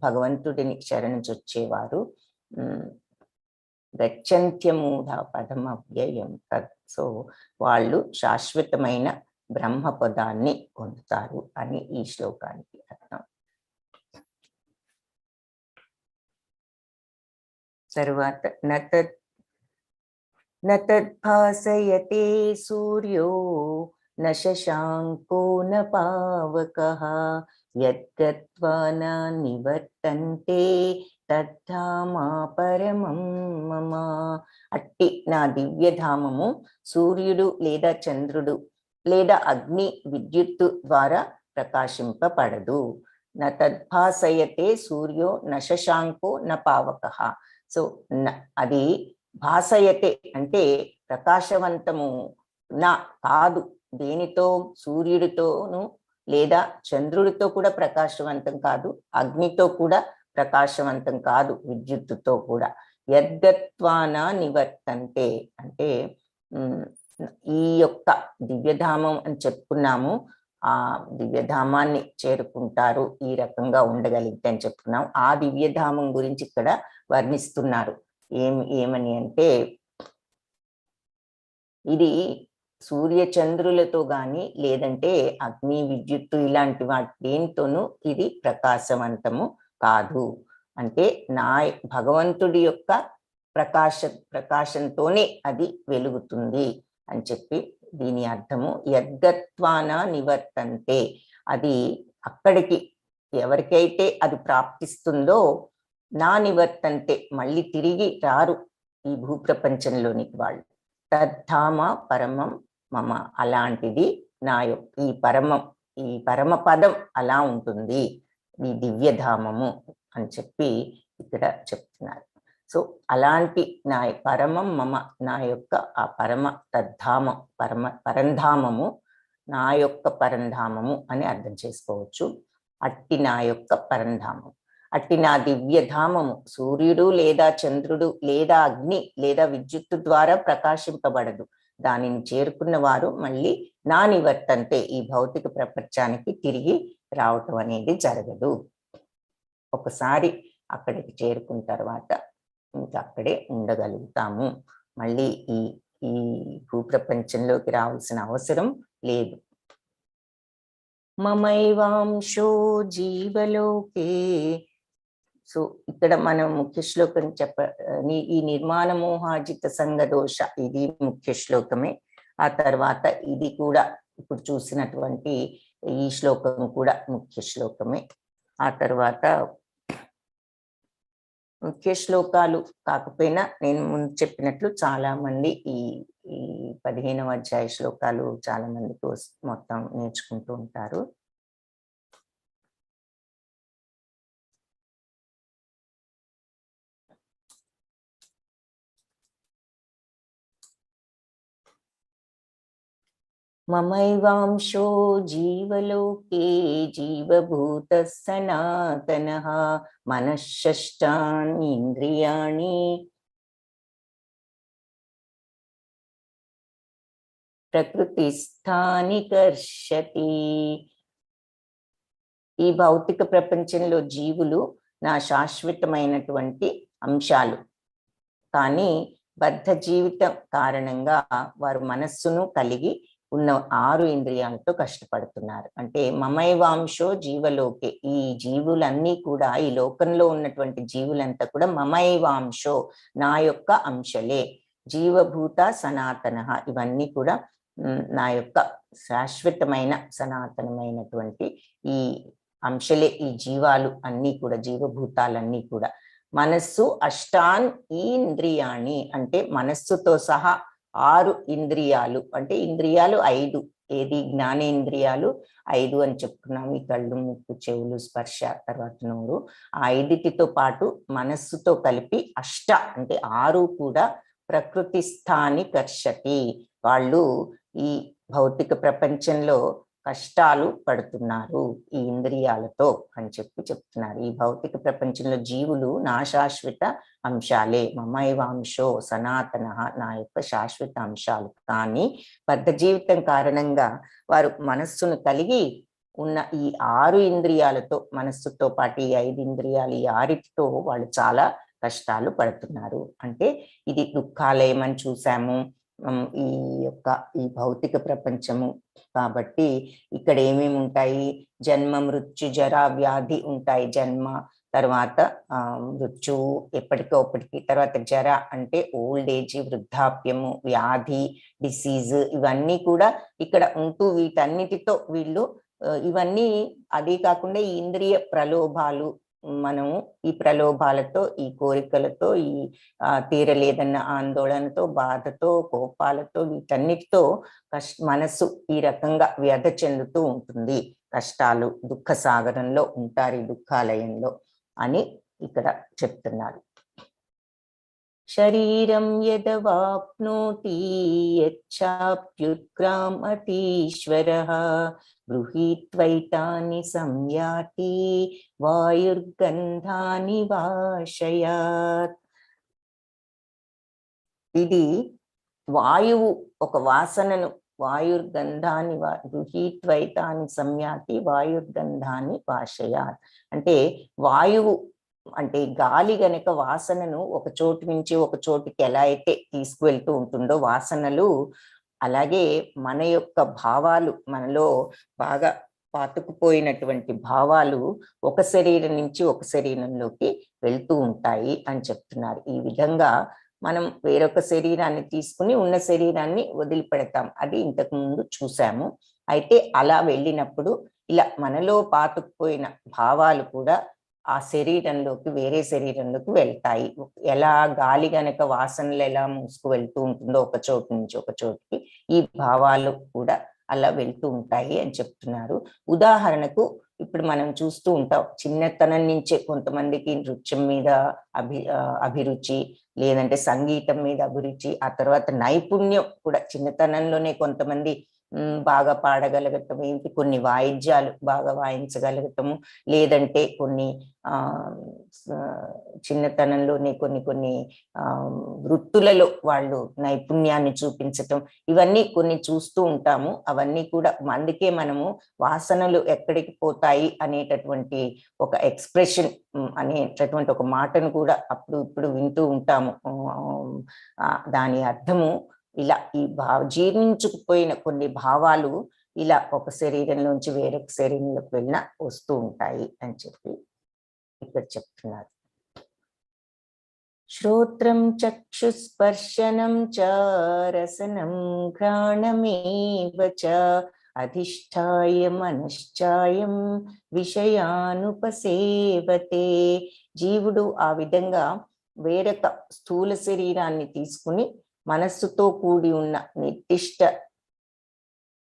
భగవంతుడిని శరణుచొచ్చేవారు గచ్చంత్యమూఢ పదమవ్యయం తత్. సో వాళ్ళు శాశ్వతమైన బ్రహ్మ పదాన్ని పొందుతారు అని ఈ శ్లోకానికి అర్థం. తరువాత నతద్భాసయతే సూర్యో న శశాంకో న పావకః యద్గత్వా న నివర్తంతే తద్ధామా పరమం మమ. అట్టి నా దివ్యధామము సూర్యుడు లేదా చంద్రుడు లేదా అగ్ని విద్యుత్తు ద్వారా ప్రకాశింపబడదు. న తద్భాసయతే సూర్యో న శశాంకో న పావకః. సో అది భాసయతే అంటే ప్రకాశవంతము నా కాదు, దేనితో, సూర్యుడితోను లేదా చంద్రుడితో కూడా ప్రకాశవంతం కాదు, అగ్నితో కూడా ప్రకాశవంతం కాదు, విద్యుత్తుతో కూడా. యద్గత్వాన నివర్తంతే అంటే ఈ యొక్క దివ్యధామం అని చెప్పుకున్నాము, ఆ దివ్యధామాన్ని చేరుకుంటారు ఈ రకంగా ఉండగలిగితే అని చెప్పుకున్నాం. ఆ దివ్యధామం గురించి ఇక్కడ వర్ణిస్తున్నారు. ఏమని అంటే, ఇది సూర్య చంద్రులతో గాని లేదంటే అగ్ని విద్యుత్తు ఇలాంటి వాటి దేనితోనూ ఇది ప్రకాశవంతము కాదు. అంటే నా భగవంతుడి యొక్క ప్రకాశంతోనే అది వెలుగుతుంది అని చెప్పి దీని అర్థము. యద్గత్వాన నివర్తంతే, అది అక్కడికి ఎవరికైతే అది ప్రాప్తిస్తుందో నా నివర్తంతే మళ్ళీ తిరిగి రారు ఈ భూప్రపంచంలోనికి వాళ్ళు. తద్ధామ పరమం మమ, అలాంటిది నా యొక్క ఈ పరమ పదం అలా ఉంటుంది, ఈ దివ్యధామము అని చెప్పి ఇక్కడ చెప్తున్నారు. సో అలాంటి నా పరమం మమ, నా యొక్క ఆ పరమ తద్ధామం, పరంధామము నా యొక్క పరంధామము అని అర్థం చేసుకోవచ్చు. అట్టి నా యొక్క పరంధామం, అట్టి నా దివ్యధామము సూర్యుడు లేదా చంద్రుడు లేదా అగ్ని లేదా విద్యుత్తు ద్వారా ప్రకాశింపబడదు. దానిని చేరుకున్న వారు మళ్ళీ నా నివర్తంతే, ఈ భౌతిక ప్రపంచానికి తిరిగి రావటం అనేది జరగదు. ఒకసారి అక్కడికి చేరుకున్న తర్వాత ఇంకా అక్కడే ఉండగలుగుతాము, మళ్ళీ ఈ భూప్రపంచంలోకి రావాల్సిన అవసరం లేదు. మమైవాంశో జీవలోకే. సో ఇక్కడ మనం ముఖ్య శ్లోకం ఈ నిర్మాణ మోహాజిత సంగదోష ఇది ముఖ్య శ్లోకమే. ఆ తర్వాత ఇది కూడా ఇప్పుడు చూసినటువంటి ఈ శ్లోకం కూడా ముఖ్య శ్లోకమే. ఆ తర్వాత ముఖ్య శ్లోకాలు కాకపోయినా నేను ముందు చెప్పినట్లు చాలా మంది ఈ 15వ అధ్యాయ శ్లోకాలు చాలా మందికి మొత్తం నేర్చుకుంటూ ఉంటారు. మమైవాంశో జీవలోకే జీవభూత సనాతనః మనశ్షష్టాని ఇంద్రియాణి ప్రకృతిస్థాని కర్షతి. ఈ భౌతిక ప్రపంచంలో జీవులు నా శాశ్వతమైనటువంటి అంశాలు, కానీ బద్ధ జీవితం కారణంగా వారు మనస్సును కలిగి ఉన్న 6 ఇంద్రియాలతో కష్టపడుతున్నారు. అంటే మమైవాంశో జీవలోకే, ఈ జీవులన్నీ కూడా ఈ లోకంలో ఉన్నటువంటి జీవులంతా కూడా మమైవాంశో నా యొక్క అంశలే, జీవభూత సనాతన ఇవన్నీ కూడా నా యొక్క శాశ్వతమైన సనాతనమైనటువంటి ఈ అంశలే, ఈ జీవాలు అన్నీ కూడా, జీవభూతాలన్నీ కూడా. మనస్సు అష్టాన్ ఇంద్రియాణి అంటే మనస్సుతో సహా 6 ఇంద్రియాలు, అంటే ఇంద్రియాలు 5, ఏది జ్ఞానేంద్రియాలు 5 అని చెప్పుకున్నాము. ఈ కళ్ళు, ముక్కు, చెవులు, స్పర్శ, తర్వాత నోరు, ఆ 5టితో పాటు మనస్సుతో కలిపి అష్ట అంటే 6 కూడా ప్రకృతి స్థాని కర్షతి, వాళ్ళు ఈ భౌతిక ప్రపంచంలో కష్టాలు పడుతున్నారు ఈ ఇంద్రియాలతో అని చెప్తున్నారు. ఈ భౌతిక ప్రపంచంలో జీవులు నా శాశ్వత అంశాలే, మమైవాంశో సనాతన నా యొక్క శాశ్వత అంశాలు, కానీ బద్ధ జీవితం కారణంగా వారు మనస్సును కలిగి ఉన్న ఈ 6 ఇంద్రియాలతో, మనస్సుతో పాటు ఈ 5 ఇంద్రియాలు, ఈ 6టితో వాళ్ళు చాలా కష్టాలు పడుతున్నారు. అంటే ఇది దుఃఖాలయమని చూసాము ఈ భౌతిక ప్రపంచము. కాబట్టి ఇక్కడ ఏమేమి ఉంటాయి, జన్మ, మృత్యు, జరా, వ్యాధి ఉంటాయి. జన్మ, తర్వాత మృత్యువు ఎప్పటికప్పటికి, తర్వాత జర అంటే ఓల్డ్ ఏజ్, వృద్ధాప్యము, వ్యాధి, డిసీజ్, ఇవన్నీ కూడా ఇక్కడ ఉంటూ వీటన్నిటితో వీళ్ళు ఇవన్నీ, అదే కాకుండా ఈ ఇంద్రియ ప్రలోభాలు, మనము ఈ ప్రలోభాలతో, ఈ కోరికలతో, ఈ తీరలేదన్న ఆందోళనతో, బాధతో, కోపాలతో, వీటన్నిటితో మనస్సు ఈ రకంగా వ్యధ చెందుతూ ఉంటుంది. కష్టాలు, దుఃఖ సాగరంలో ఉంటారు, ఈ దుఃఖాలయంలో అని ఇక్కడ చెప్తున్నారు. శరీరం యదవాప్నోతి యచ్చాప్యుత్క్రామతీశ్వరః గృహీత్వైతాని సంయాతి వాయుర్గంధాని వాశయాత్. ఇది వాయువు ఒక వాసనను వాయుర్గంధాన్ని గృహీత్వైతాని సంయాతి వాయుర్గంధాన్ని వాశయాత్. అంటే వాయువు అంటే గాలి గనక వాసనను ఒక చోటు నుంచి ఒక చోటుకి ఎలా అయితే తీసుకువెళ్తూ ఉంటుందో వాసనలు, అలాగే మన యొక్క భావాలు, మనలో బాగా పాతుకుపోయినటువంటి భావాలు ఒక శరీరం నుంచి ఒక శరీరంలోకి వెళ్తూ ఉంటాయి అని చెప్తున్నారు. ఈ విధంగా మనం వేరొక శరీరాన్ని తీసుకుని ఉన్న శరీరాన్ని వదిలిపెడతాం. అది ఇంతకు ముందు చూసాము. అయితే అలా వెళ్ళినప్పుడు ఇలా మనలో పాతుకుపోయిన భావాలు కూడా ఆ శరీరంలోకి వేరే శరీరంలోకి వెళ్తాయి. ఎలా గాలి గనక వాసనలు ఎలా మూసుకు వెళ్తూ ఉంటుందో ఒక చోటు నుంచి ఒక చోటుకి, ఈ భావాలు కూడా అలా వెళ్తూ ఉంటాయి అని చెప్తున్నారు. ఉదాహరణకు ఇప్పుడు మనం చూస్తూ ఉంటాం, చిన్నతనం నుంచే కొంతమందికి నృత్యం మీద అభిరుచి, లేదంటే సంగీతం మీద అభిరుచి, ఆ తర్వాత నైపుణ్యం కూడా చిన్నతనంలోనే కొంతమంది బాగా పాడగలగటం, ఏంటి కొన్ని వాయిద్యాలు బాగా వాయించగలగటము, లేదంటే కొన్ని చిన్నతనంలోనే కొన్ని వృత్తులలో వాళ్ళు నైపుణ్యాన్ని చూపించటం, ఇవన్నీ కొన్ని చూస్తూ ఉంటాము. అవన్నీ కూడా అందుకే మనము వాసనలు ఎక్కడికి పోతాయి అనేటటువంటి ఒక ఎక్స్ప్రెషన్ అనేటటువంటి ఒక మాటను కూడా అప్పుడు ఇప్పుడు వింటూ ఉంటాము. దాని అర్థము ఇలా ఈ జీర్ణించుకుపోయిన కొన్ని భావాలు ఇలా ఒక శరీరంలోంచి వేరొక శరీరంలోకి వెళ్ళినా వస్తూ ఉంటాయి అని చెప్పి ఇక్కడ చెప్తున్నారు. శ్రోత్రం చక్షుస్పర్శనం చ రసనం ఘ్రాణమేవ చ అధిష్ఠాయ మనశ్చాయం విషయానుపసేవతే. జీవుడు ఆ విధంగా వేరొక స్థూల శరీరాన్ని తీసుకుని మనస్సుతో కూడి ఉన్న నిర్దిష్ట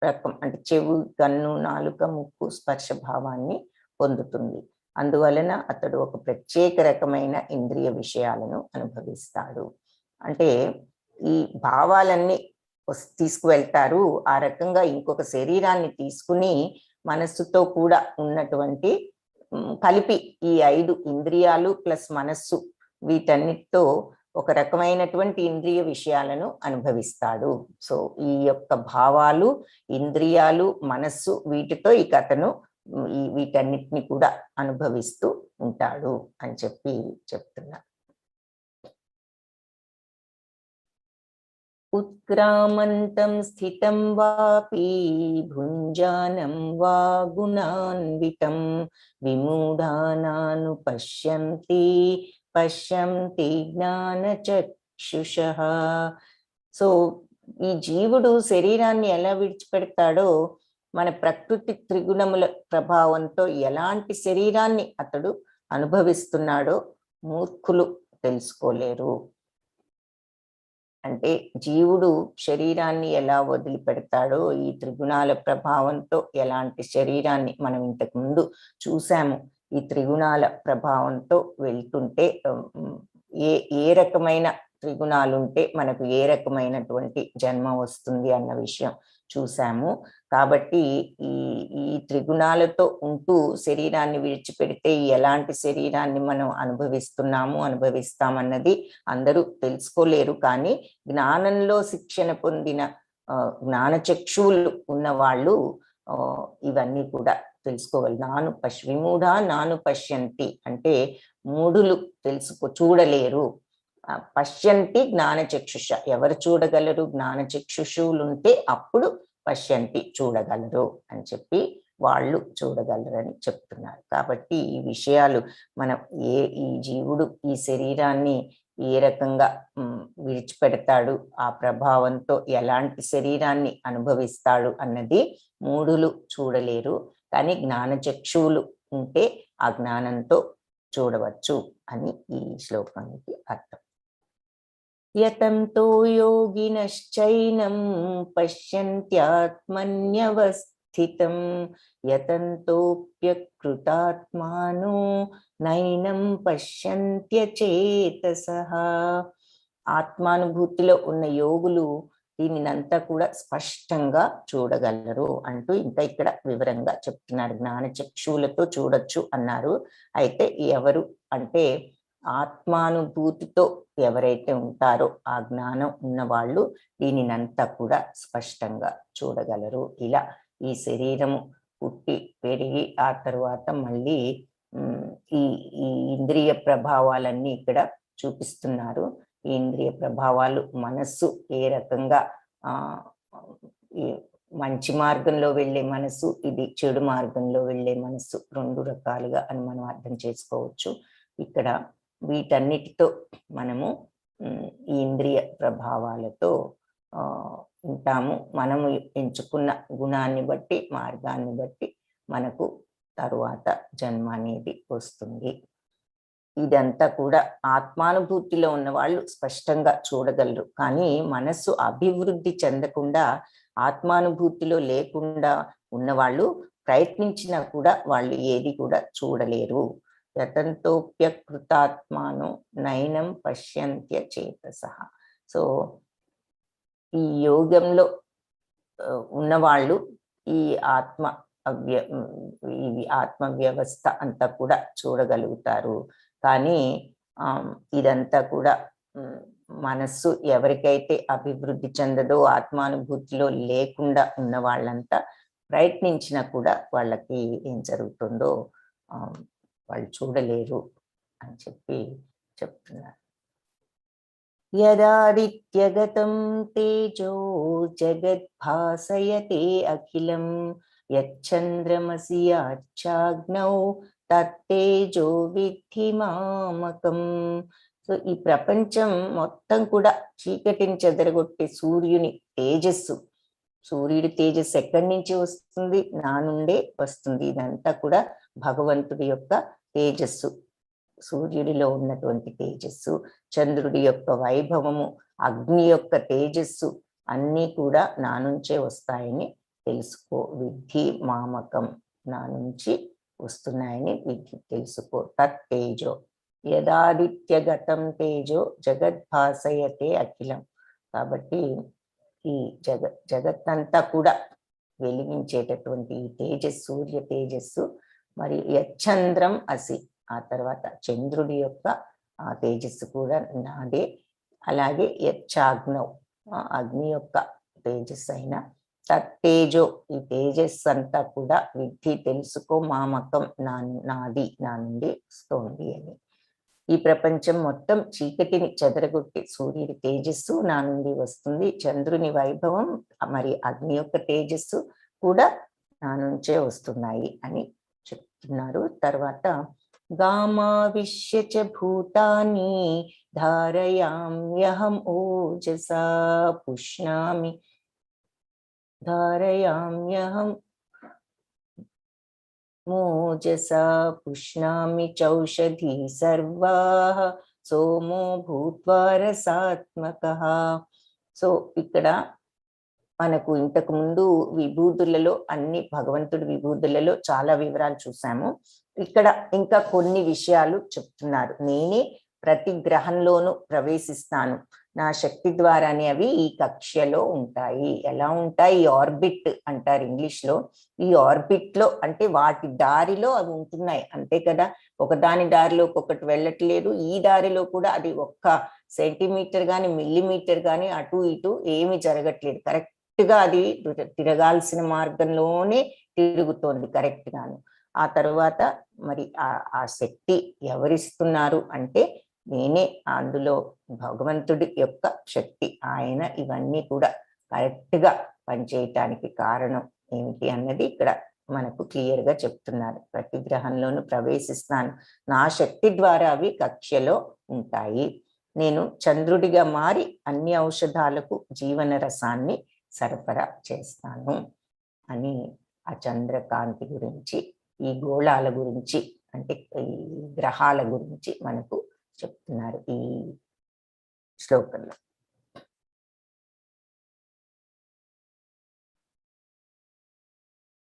రకం అంటే చెవు, కన్ను, నాలుక, ముక్కు స్పర్శ భావాన్ని పొందుతుంది. అందువలన అతడు ఒక ప్రత్యేక రకమైన ఇంద్రియ విషయాలను అనుభవిస్తాడు. అంటే ఈ భావాలన్నీ తీసుకువెళ్తారు. ఆ రకంగా ఇంకొక శరీరాన్ని తీసుకుని మనస్సుతో కూడా ఉన్నటువంటి కలిపి ఈ 5 ఇంద్రియాలు ప్లస్ మనస్సు, వీటన్నిటితో ఒక రకమైనటువంటి ఇంద్రియ విషయాలను అనుభవిస్తాడు. సో ఈ యొక్క భావాలు, ఇంద్రియాలు, మనస్సు, వీటితో ఇక అతను వీటన్నిటిని కూడా అనుభవిస్తూ ఉంటాడు అని చెప్పి చెప్తున్నారు. ఉత్క్రామంతం స్థితం వాపి భుంజానం వా గుణాన్వితం విమూఢానాను పశ్యంతి జ్ఞానచక్షుషః. సో ఈ జీవుడు శరీరాన్ని ఎలా విడిచిపెడతాడో, మన ప్రకృతి త్రిగుణముల ప్రభావంతో ఎలాంటి శరీరాన్ని అతడు అనుభవిస్తున్నాడో మూర్ఖులు తెలుసుకోలేరు. అంటే జీవుడు శరీరాన్ని ఎలా వదిలిపెడతాడో, ఈ త్రిగుణాల ప్రభావంతో ఎలాంటి శరీరాన్ని మనం ఇంతకు ముందు చూసాము. ఈ త్రిగుణాల ప్రభావంతో వెళ్తుంటే ఏ రకమైన త్రిగుణాలు ఉంటే మనకు ఏ రకమైనటువంటి జన్మ వస్తుంది అన్న విషయం చూసాము. కాబట్టి ఈ త్రిగుణాలతో ఉంటూ శరీరాన్ని విడిచిపెడితే ఎలాంటి శరీరాన్ని మనం అనుభవిస్తామన్నది అందరూ తెలుసుకోలేరు. కానీ జ్ఞానంలో శిక్షణ పొందిన జ్ఞానచక్షువులు ఉన్న వాళ్ళు ఇవన్నీ కూడా తెలుసుకోవాలి. నాను పశ్యంతి అంటే మూఢులు చూడలేరు. పశ్యంతి జ్ఞానచక్షుష, ఎవరు చూడగలరు? జ్ఞానచక్షుషులుంటే అప్పుడు పశ్యంతి చూడగలరు అని చెప్పి వాళ్ళు చూడగలరని చెప్తున్నారు. కాబట్టి ఈ విషయాలు మనం ఈ జీవుడు ఈ శరీరాన్ని ఏ రకంగా విడిచిపెడతాడు, ఆ ప్రభావంతో ఎలాంటి శరీరాన్ని అనుభవిస్తాడు అన్నది మూఢులు చూడలేరు. కానీ జ్ఞానచక్షువులు ఉంటే ఆ జ్ఞానంతో చూడవచ్చు అని ఈ శ్లోకానికి అర్థం. యతంతో యోగినశ్చైనం పశ్యంత్యాత్మన్యవస్థితం యతంతోప్యకృతాత్మానో నైనం పశ్యంత్యచేతసః. ఆత్మానుభూతిలో ఉన్న యోగులు దీనినంతా కూడా స్పష్టంగా చూడగలరు అంటూ ఇంకా ఇక్కడ వివరంగా చెప్తున్నారు. జ్ఞాన చక్షువులతో చూడొచ్చు అన్నారు. అయితే ఎవరు అంటే ఆత్మానుభూతితో ఎవరైతే ఉంటారో ఆ జ్ఞానం ఉన్న వాళ్ళు దీనినంతా కూడా స్పష్టంగా చూడగలరు. ఇలా ఈ శరీరము పుట్టి పెరిగి ఆ తరువాత మళ్ళీ ఈ ఈ ఇంద్రియ ప్రభావాలన్నీ ఇక్కడ చూపిస్తున్నారు. ఈ ఇంద్రియ ప్రభావాలు మనస్సు ఏ రకంగా మంచి మార్గంలో వెళ్ళే మనసు, ఇది చెడు మార్గంలో వెళ్ళే మనసు, రెండు రకాలుగా అని మనం అర్థం చేసుకోవచ్చు. ఇక్కడ వీటన్నిటితో మనము ఈ ఇంద్రియ ప్రభావాలతో ఉంటాము. మనము ఎంచుకున్న గుణాన్ని బట్టి, మార్గాన్ని బట్టి మనకు తరువాత జన్మ అనేది వస్తుంది. ఇదంతా కూడా ఆత్మానుభూతిలో ఉన్న వాళ్ళు స్పష్టంగా చూడగలరు. కానీ మనస్సు అభివృద్ధి చెందకుండా, ఆత్మానుభూతిలో లేకుండా ఉన్నవాళ్ళు ప్రయత్నించినా కూడా వాళ్ళు ఏది కూడా చూడలేరు. యతంతోప్యకృతాత్మానో నైనం పశ్యంత్య చేతసః. సో ఈ యోగంలో ఉన్నవాళ్ళు ఈ ఆత్మ వ్యవస్థ అంతా కూడా చూడగలుగుతారు. కానీ ఇదంతా కూడా మనస్సు ఎవరికైతే అభివృద్ధి చెందదో, ఆత్మానుభూతిలో లేకుండా ఉన్న వాళ్ళంతా ప్రయత్నించినా కూడా వాళ్ళకి ఏం జరుగుతుందో వాళ్ళు చూడలేరు అని చెప్పి చెప్తున్నారు. యదాదిత్యగతం తేజో జగద్భాసయతే అఖిలం యచ్చంద్రమసి యాచ్ఛాగ్నౌ తత్తేజో విద్ధి మామకం. సో ఈ ప్రపంచం మొత్తం కూడా చీకటిని చెదరగొట్టే సూర్యుని తేజస్సు. సూర్యుడి తేజస్సు ఎక్కడి నుంచి వస్తుంది? నా నుండే వస్తుంది. ఇదంతా కూడా భగవంతుడి యొక్క తేజస్సు, సూర్యుడిలో ఉన్నటువంటి తేజస్సు, చంద్రుడి యొక్క వైభవము, అగ్ని యొక్క తేజస్సు అన్నీ కూడా నా నుంచే వస్తాయని తెలుసుకో. విద్ధి మామకం, నా నుంచి వస్తున్నాయని విద్ధి తెలుసుకో. తత్తేజో యదాదిత్యగతం తేజో జగద్భాసయతే అఖిలం. కాబట్టి ఈ జగత్తంతా కూడా వెలిగించేటటువంటి ఈ తేజస్సు, సూర్య తేజస్సు, మరి యచ్చంద్రం అసి, ఆ తర్వాత చంద్రుడి యొక్క తేజస్సు కూడా నాదే. అలాగే యచ్చాగ్నౌ, అగ్ని యొక్క తేజస్సు అయిన తత్తేజో, ఈ తేజస్సు అంతా కూడా విద్ధి తెలుసుకో, మామకం నాది, నా నుండి వస్తోంది అని. ఈ ప్రపంచం మొత్తం చీకటిని చెదరగొట్టి సూర్యుడి తేజస్సు నా నుండి వస్తుంది, చంద్రుని వైభవం మరి అగ్ని యొక్క తేజస్సు కూడా నా నుంచే వస్తున్నాయి అని చెప్తున్నారు. తర్వాత గామావిశ్య చ భూతాని ధారయామ్యహం ఓజసా పుష్ణామి ధారయామ్యహం మోజసా పుష్ణామి చౌషధి సర్వాః సోమో భూత్వా రసాత్మకః. సో ఇక్కడ మనకు ఇంతకు ముందు విభూతులలో అన్ని భగవంతుడి విభూతులలో చాలా వివరాలు చూసాము. ఇక్కడ ఇంకా కొన్ని విషయాలు చెప్తున్నారు. నేనే ప్రతి గ్రహంలోనూ ప్రవేశిస్తాను, నా శక్తి ద్వారానే అవి ఈ కక్ష్యలో ఉంటాయి. ఎలా ఉంటాయి? ఆర్బిట్ అంటారు ఇంగ్లీష్ లో. ఈ ఆర్బిట్ లో అంటే వాటి దారిలో అవి ఉంటున్నాయి అంతే కదా. ఒకదాని దారిలో ఒకటి వెళ్ళట్లేదు. ఈ దారిలో కూడా అది ఒక్క సెంటీమీటర్ కానీ మిల్లీమీటర్ కానీ అటు ఇటు ఏమి జరగట్లేదు. కరెక్ట్ గా అది తిరగాల్సిన మార్గంలోనే తిరుగుతోంది కరెక్ట్ గాను. ఆ తర్వాత మరి ఆ శక్తి ఎవరిస్తున్నారు అంటే నేనే. అందులో భగవంతుడి యొక్క శక్తి, ఆయన ఇవన్నీ కూడా కరెక్ట్ గా పనిచేయటానికి కారణం ఏమిటి అన్నది ఇక్కడ మనకు క్లియర్ గా చెప్తున్నారు. ప్రతి గ్రహంలోనూ ప్రవేశిస్తాను, నా శక్తి ద్వారా అవి కక్ష్యలో ఉంటాయి. నేను చంద్రుడిగా మారి అన్ని ఔషధాలకు జీవన రసాన్ని సరఫరా చేస్తాను అని ఆ చంద్రకాంతి గురించి, ఈ గోళాల గురించి, అంటే ఈ గ్రహాల గురించి మనకు చెప్తున్నారు ఈ శ్లోకంలో.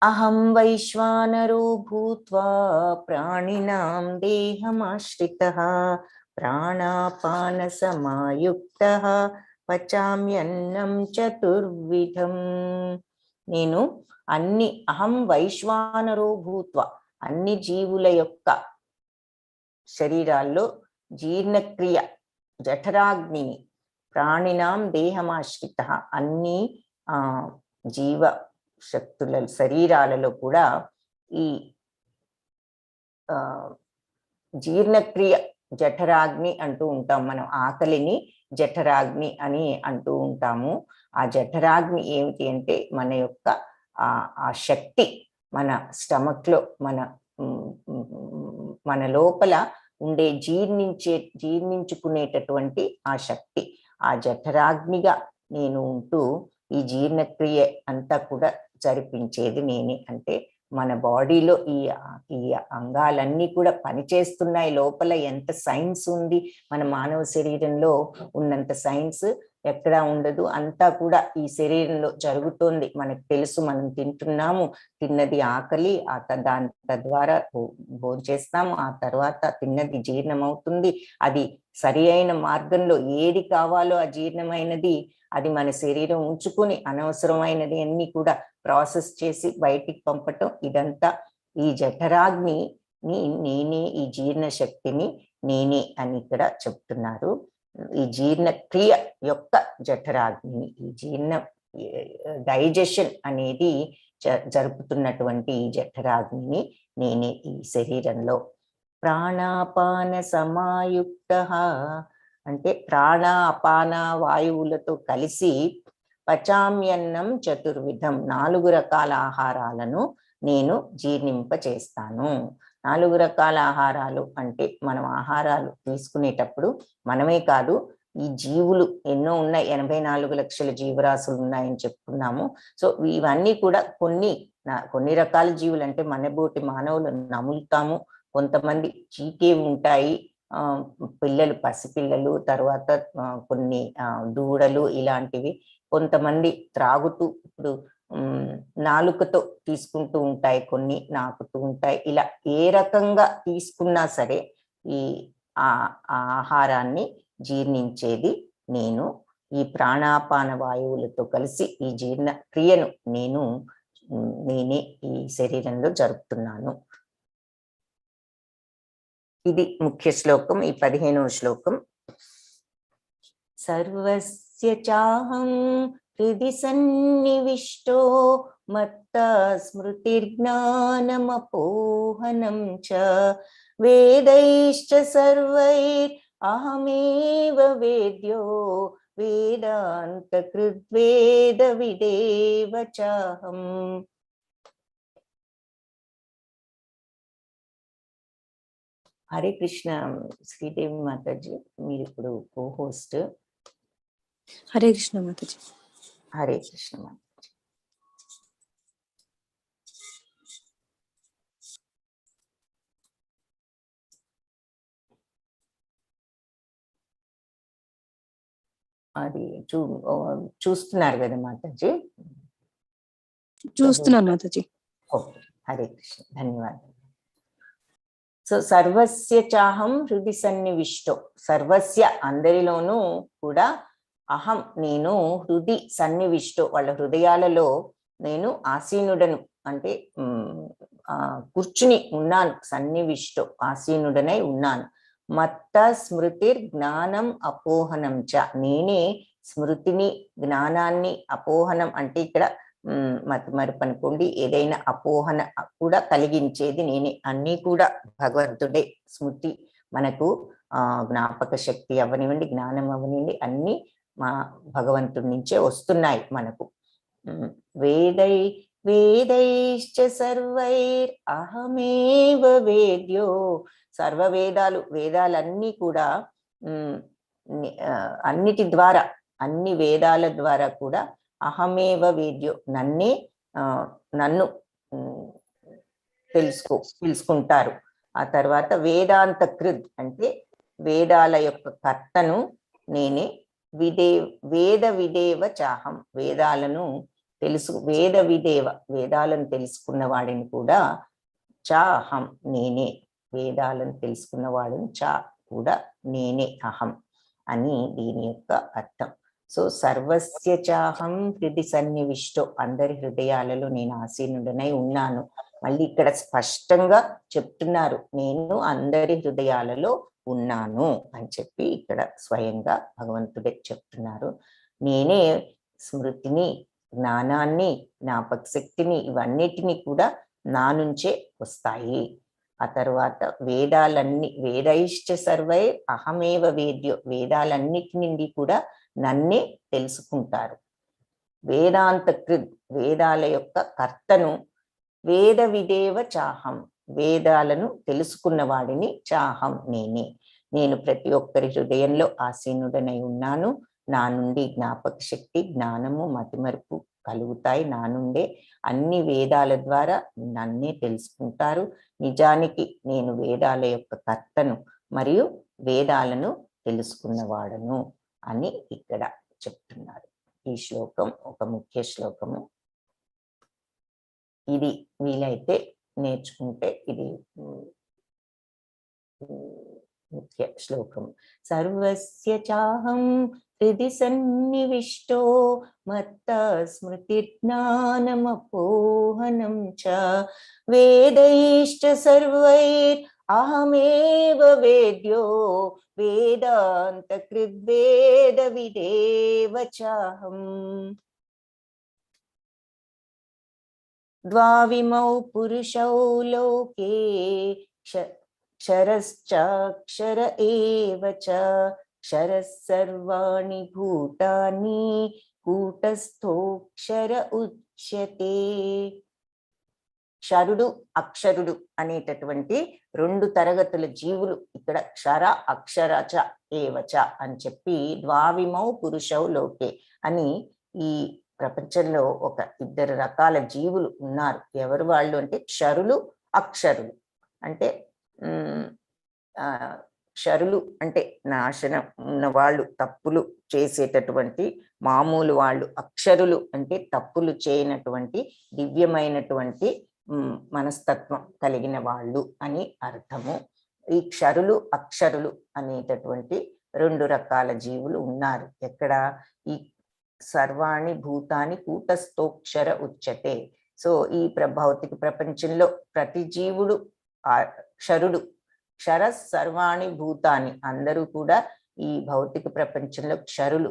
అహం వైశ్వానరో భూత్వా ప్రాణినాం దేహమాశ్రితః ప్రాణాపాన సమాయుక్తః పచామ్యన్నం చతుర్విధం. నేను అన్ని అహం వైశ్వానరో భూత్వా, అన్ని జీవుల యొక్క శరీరాల్లో జీర్ణక్రియ జఠరాగ్నిని, ప్రాణినాం దేహమాశ్రిత, అన్ని జీవ శక్తుల శరీరాలలో కూడా ఈ జీర్ణక్రియ జఠరాగ్ని అంటూ ఉంటాం. మనం ఆకలిని జఠరాగ్ని అని అంటూ ఉంటాము. ఆ జఠరాగ్ని ఏమిటి అంటే మన యొక్క ఆ శక్తి మన స్టమక్ లో మన లోపల ఉండే జీర్ణించుకునేటటువంటి ఆ శక్తి, ఆ జఠరాగ్నిగా నేను ఉంటూ ఈ జీర్ణక్రియ అంతా కూడా జరిపించేది నేనే. అంటే మన బాడీలో ఈ అంగాలన్నీ కూడా పనిచేస్తున్నాయి. లోపల ఎంత సైన్స్ ఉంది, మన మానవ శరీరంలో ఉన్నంత సైన్స్ ఎక్కడా ఉండదు. అంతా కూడా ఈ శరీరంలో జరుగుతోంది. మనకు తెలుసు, మనం తింటున్నాము, తిన్నది ఆకలి, దాని తద్వారా భోజనం చేస్తాము, ఆ తర్వాత తిన్నది జీర్ణం అవుతుంది. అది సరి అయిన మార్గంలో ఏది కావాలో ఆ జీర్ణమైనది అది మన శరీరం ఉంచుకుని అనవసరమైనది అన్ని కూడా ప్రాసెస్ చేసి బయటికి పంపటం, ఇదంతా ఈ జఠరాగ్ని నేనే, ఈ జీర్ణ శక్తిని నేనే అని ఇక్కడ చెప్తున్నారు. ఈ జీర్ణ క్రియ యొక్క జఠరాగ్ని, ఈ జీర్ణ డైజెషన్ అనేది జరుపుతున్నటువంటి ఈ జఠరాగ్ని నేనే ఈ శరీరంలో. ప్రాణాపాన సమాయుక్తః అంటే ప్రాణ అపాన వాయువులతో కలిసి పచామ్యన్నం చతుర్విధం, 4 రకాల ఆహారాలను నేను జీర్ణింపచేస్తాను. 4 రకాల ఆహారాలు అంటే మనం ఆహారాలు తీసుకునేటప్పుడు మనమే కాదు, ఈ జీవులు ఎన్నో ఉన్నాయి, 84 లక్షల జీవరాశులు ఉన్నాయని చెప్పుకున్నాము. సో ఇవన్నీ కూడా కొన్ని రకాల జీవులు అంటే మనబోటి మానవులు నములుతాము, కొంతమంది చీకే ఉంటాయి, పసిపిల్లలు, తర్వాత కొన్ని దూడలు ఇలాంటివి, కొంతమంది త్రాగుతూ ఇప్పుడు నాలుకతో తీసుకుంటూ ఉంటాయి, కొన్ని నాకుతూ ఉంటాయి. ఇలా ఏ రకంగా తీసుకున్నా సరే ఈ ఆహారాన్ని జీర్ణించేది నేను. ఈ ప్రాణాపాన వాయువులతో కలిసి ఈ జీర్ణ క్రియను నేనే ఈ శరీరంలో జరుపుతున్నాను. ఇది ముఖ్య శ్లోకం, ఈ 15వ శ్లోకం. సర్వస్య చాహం హృది సన్నివిష్టో మత్త స్మృతిర్జ్ఞానమపోహనం చ వేదైశ్చ సర్వైర్ అహమేవ వేద్యో వేదాంత కృద్వేద విదేవ చాహం. హరే కృష్ణ శ్రీదేవి మాతాజీ, మీరు ఇప్పుడు కో-హోస్ట్. హరే కృష్ణ మాతాజీ. హరే కృష్ణ మాతాజీ. అది చూస్తున్నారు కదా మాతాజీ? చూస్తున్నాను మాతాజీ. ఓకే, హరే కృష్ణ, ధన్యవాదాలు. సో సర్వస్య చాహం హృది సన్నివిష్టో, సర్వస్య అందరిలోనూ కూడా అహం నేను, హృది సన్నివిష్టో వాళ్ళ హృదయాలలో నేను ఆసీనుడను, అంటే కూర్చుని ఉన్నాను, సన్నివిష్టో ఆసీనుడనై ఉన్నాను. మత్త స్మృతిర్ జ్ఞానం అపోహనం చ, నేనే స్మృతిని జ్ఞానాన్ని అపోహనం అంటే ఇక్కడ మరపు అనుకోండి, ఏదైనా అపోహన కూడా కలిగించేది నేనే. అన్నీ కూడా భగవంతుడే. స్మృతి మనకు జ్ఞాపక శక్తి అవనివ్వండి, జ్ఞానం అవనివ్వండి, అన్ని మా భగవంతుడి నుంచే వస్తున్నాయి మనకు. వేదైశ్చ సర్వైర్ అహమేవ వేద్యో, వేదాలన్నీ కూడా అన్నిటి ద్వారా, అన్ని వేదాల ద్వారా కూడా అహమేవ వేద్యో నన్ను తెలుసుకుంటారు. ఆ తర్వాత వేదాంత కృద్ అంటే వేదాల యొక్క కర్తను నేనే. వేద విదేవ చాహం, వేదాలను తెలుసుకున్న వాడిని కూడా చాహం నేనే, వేదాలను తెలుసుకున్న వాడిని కూడా నేనే అహం అని దీని యొక్క అర్థం. సో సర్వస్య చాహం హృది సన్నివిష్టో, అందరి హృదయాలలో నేను ఆసీనుడనై ఉన్నాను. మళ్ళీ ఇక్కడ స్పష్టంగా చెప్తున్నారు, నేను అందరి హృదయాలలో ఉన్నాను అని చెప్పి ఇక్కడ స్వయంగా భగవంతుడే చెప్తున్నారు. నేనే స్మృతిని, జ్ఞానాన్ని, జ్ఞాపక శక్తిని ఇవన్నిటినీ కూడా నా నుంచే వస్తాయి. ఆ తర్వాత వేదాలన్నీ, వేదైశ్చ సర్వై అహమేవ వేద్యో, వేదాలన్నిటి నుండి కూడా నన్నే తెలుసుకుంటారు. వేదాంత కృద్, వేదాల యొక్క కర్తను, వేద విదేవ చాహం, వేదాలను తెలుసుకున్న వాడిని చాహం నేనే. నేను ప్రతి ఒక్కరి హృదయంలో ఆసీనుడనై ఉన్నాను. నా నుండి జ్ఞాపక శక్తి, జ్ఞానము, మతిమరుపు కలుగుతాయి. నా నుండే అన్ని వేదాల ద్వారా నన్నే తెలుసుకుంటారు. నిజానికి నేను వేదాల యొక్క కర్తను మరియు వేదాలను తెలుసుకున్నవాడను అని ఇక్కడ చెప్తున్నారు. ఈ శ్లోకం ఒక ముఖ్య శ్లోకము. ఇది వీలైతే నేర్చుకుంటే ఇది ముఖ్య శ్లోకం. సర్వస్య చాహం హృది సన్నివిష్టో మత్త స్మృతి జ్ఞానమపోహనం చ వేదైశ్చ సర్వైర్ అహమేవ వేద్యో వేదాంత కృద్వేద విదేవ చాహం. ద్వావిమౌ పురుషౌ లోకే క్షరశ్చాక్షర ఏవ చ క్షరః సర్వాణి భూతాని కూటస్థోక్షర ఉచ్యతే. క్షరుడు అక్షరుడు అనేటటువంటి రెండు తరగతుల జీవులు ఇక్కడ క్షర అక్షరచ ఏవచ అని చెప్పి ద్వావిమౌ పురుషౌ లోకే అని ఈ ప్రపంచంలో ఒక ఇద్దరు రకాల జీవులు ఉన్నారు. ఎవరు వాళ్ళు అంటే క్షరులు అక్షరులు. అంటే క్షరులు అంటే నాశనం ఉన్న వాళ్ళు, తప్పులు చేసేటటువంటి మామూలు వాళ్ళు. అక్షరులు అంటే తప్పులు చేయనటువంటి దివ్యమైనటువంటి మనస్తత్వం కలిగిన వాళ్ళు అని అర్థము. ఈ క్షరులు అక్షరులు అనేటటువంటి రెండు రకాల జీవులు ఉన్నారు. ఎక్కడ? ఈ సర్వాణి భూతాని కూటస్థోక్షర ఉచ్యతే. సో ఈ భౌతిక ప్రపంచంలో ప్రతి జీవుడు క్షరుడు. క్షర సర్వాణి భూతాని, అందరూ కూడా ఈ భౌతిక ప్రపంచంలో క్షరులు.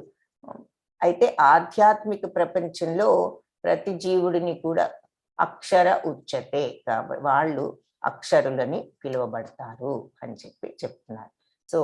అయితే ఆధ్యాత్మిక ప్రపంచంలో ప్రతి జీవుడిని కూడా అక్షర ఉచ్యతే, కాబట్టి వాళ్ళు అక్షరులని పిలువబడతారు అని చెప్పి చెప్తున్నారు. సో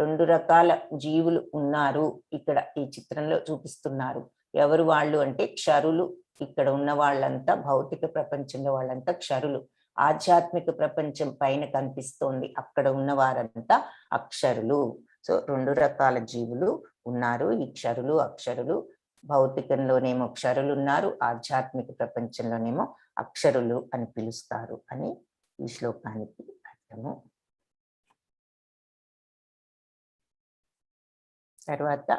రెండు రకాల జీవులు ఉన్నారు ఇక్కడ ఈ చిత్రంలో చూపిస్తున్నారు. ఎవరు వాళ్ళు అంటే క్షరులు. ఇక్కడ ఉన్న వాళ్ళంతా భౌతిక ప్రపంచంలో వాళ్ళంతా క్షరులు. ఆధ్యాత్మిక ప్రపంచం పైన కనిపిస్తోంది, అక్కడ ఉన్న వారంతా అక్షరులు. సో రెండు రకాల జీవులు ఉన్నారు, ఈ క్షరులు అక్షరులు. భౌతికంలోనేమో క్షరులు ఉన్నారు, ఆధ్యాత్మిక ప్రపంచంలోనేమో అక్షరులు అని పిలుస్తారు అని ఈ శ్లోకానికి అర్థము. తర్వాత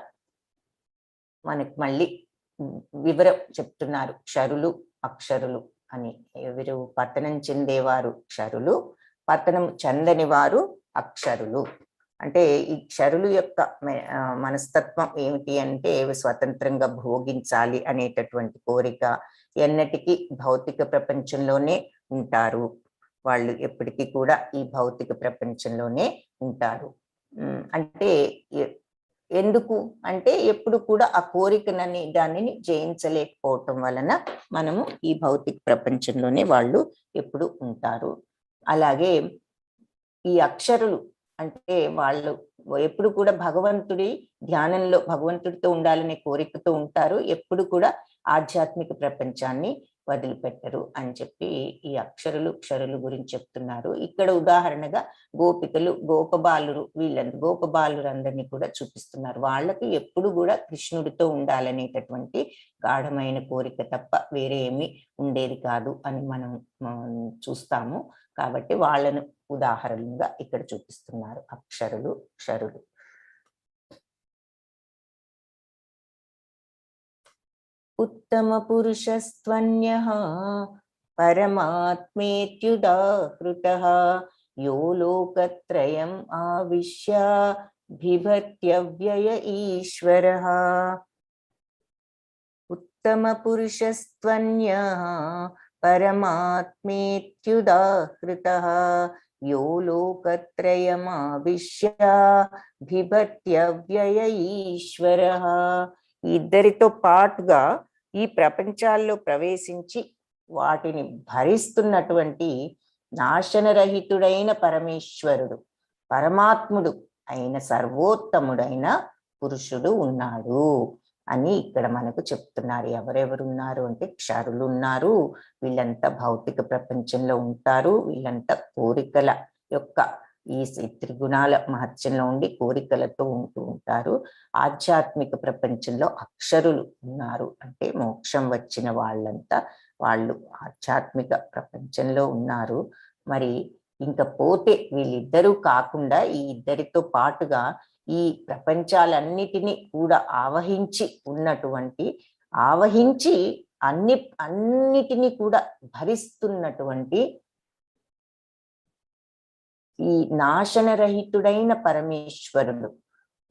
మనకి మళ్ళీ వివరం చెప్తున్నారు. క్షరులు అక్షరులు అని. ఎవరు? పతనం చెందేవారు క్షరులు, పతనం చెందని వారు అక్షరులు. అంటే ఈ క్షరులు యొక్క మనస్తత్వం ఏమిటి అంటే స్వతంత్రంగా భోగించాలి అనేటటువంటి కోరిక. ఎన్నటికీ భౌతిక ప్రపంచంలోనే ఉంటారు వాళ్ళు, ఎప్పటికీ కూడా ఈ భౌతిక ప్రపంచంలోనే ఉంటారు. అంటే ఎందుకు అంటే ఎప్పుడు కూడా ఆ కోరికనని దానిని జయించలేకపోవటం వలన మనము ఈ భౌతిక ప్రపంచంలోనే వాళ్ళు ఎప్పుడు ఉంటారు. అలాగే ఈ అక్షరులు అంటే వాళ్ళు ఎప్పుడు కూడా భగవంతుడి ధ్యానంలో భగవంతుడితో ఉండాలనే కోరికతో ఉంటారు, ఎప్పుడు కూడా ఆధ్యాత్మిక ప్రపంచాన్ని వదిలిపెట్టరు అని చెప్పి ఈ అక్షరులు క్షరులు గురించి చెప్తున్నారు. ఇక్కడ ఉదాహరణగా గోపికలు, గోపబాలురు, గోపబాలురందరినీ కూడా చూపిస్తున్నారు. వాళ్ళకి ఎప్పుడు కూడా కృష్ణుడితో ఉండాలనేటటువంటి గాఢమైన కోరిక తప్ప వేరే ఏమీ ఉండేది కాదు అని మనం చూస్తాము. కాబట్టి వాళ్ళను ఉదాహరణగా ఇక్కడ చూపిస్తున్నారు అక్షరులు క్షరులు. ఉత్తమ పురుషస్త్వన్యః పరమాత్మేత్యుదాహృతః యో లోకత్రయం ఆవిశ్య బిభర్త్యవ్యయ ఈశ్వరః ఉత్తమ పురుషస్త్వన్యః పరమాత్మేత్యుదాహృతః యో లోకత్రయమావిశ్య బిభర్త్యవ్యయ ఈశ్వరః. ఇద్దరితో పాటుగా ఈ ప్రపంచాల్లో ప్రవేశించి వాటిని భరిస్తున్నటువంటి నాశనరహితుడైన పరమేశ్వరుడు, పరమాత్ముడు అయిన సర్వోత్తముడైన పురుషుడు ఉన్నాడు అని ఇక్కడ మనకు చెప్తున్నారు. ఎవరెవరు ఉన్నారు అంటే క్షరులు ఉన్నారు, వీళ్ళంతా భౌతిక ప్రపంచంలో ఉంటారు, వీళ్ళంతా కోరికల యొక్క ఈ త్రిగుణాల మహత్యంలో ఉండి కోరికలతో ఉంటూ ఉంటారు. ఆధ్యాత్మిక ప్రపంచంలో అక్షరులు ఉన్నారు, అంటే మోక్షం వచ్చిన వాళ్ళంతా వాళ్ళు ఆధ్యాత్మిక ప్రపంచంలో ఉన్నారు. మరి ఇంకా పోతే వీళ్ళిద్దరూ కాకుండా ఈ ఇద్దరితో పాటుగా ఈ ప్రపంచాలన్నిటినీ కూడా ఆవహించి అన్నిటినీ కూడా భరిస్తున్నటువంటి ఈ నాశనరహితుడైన పరమేశ్వరుడు,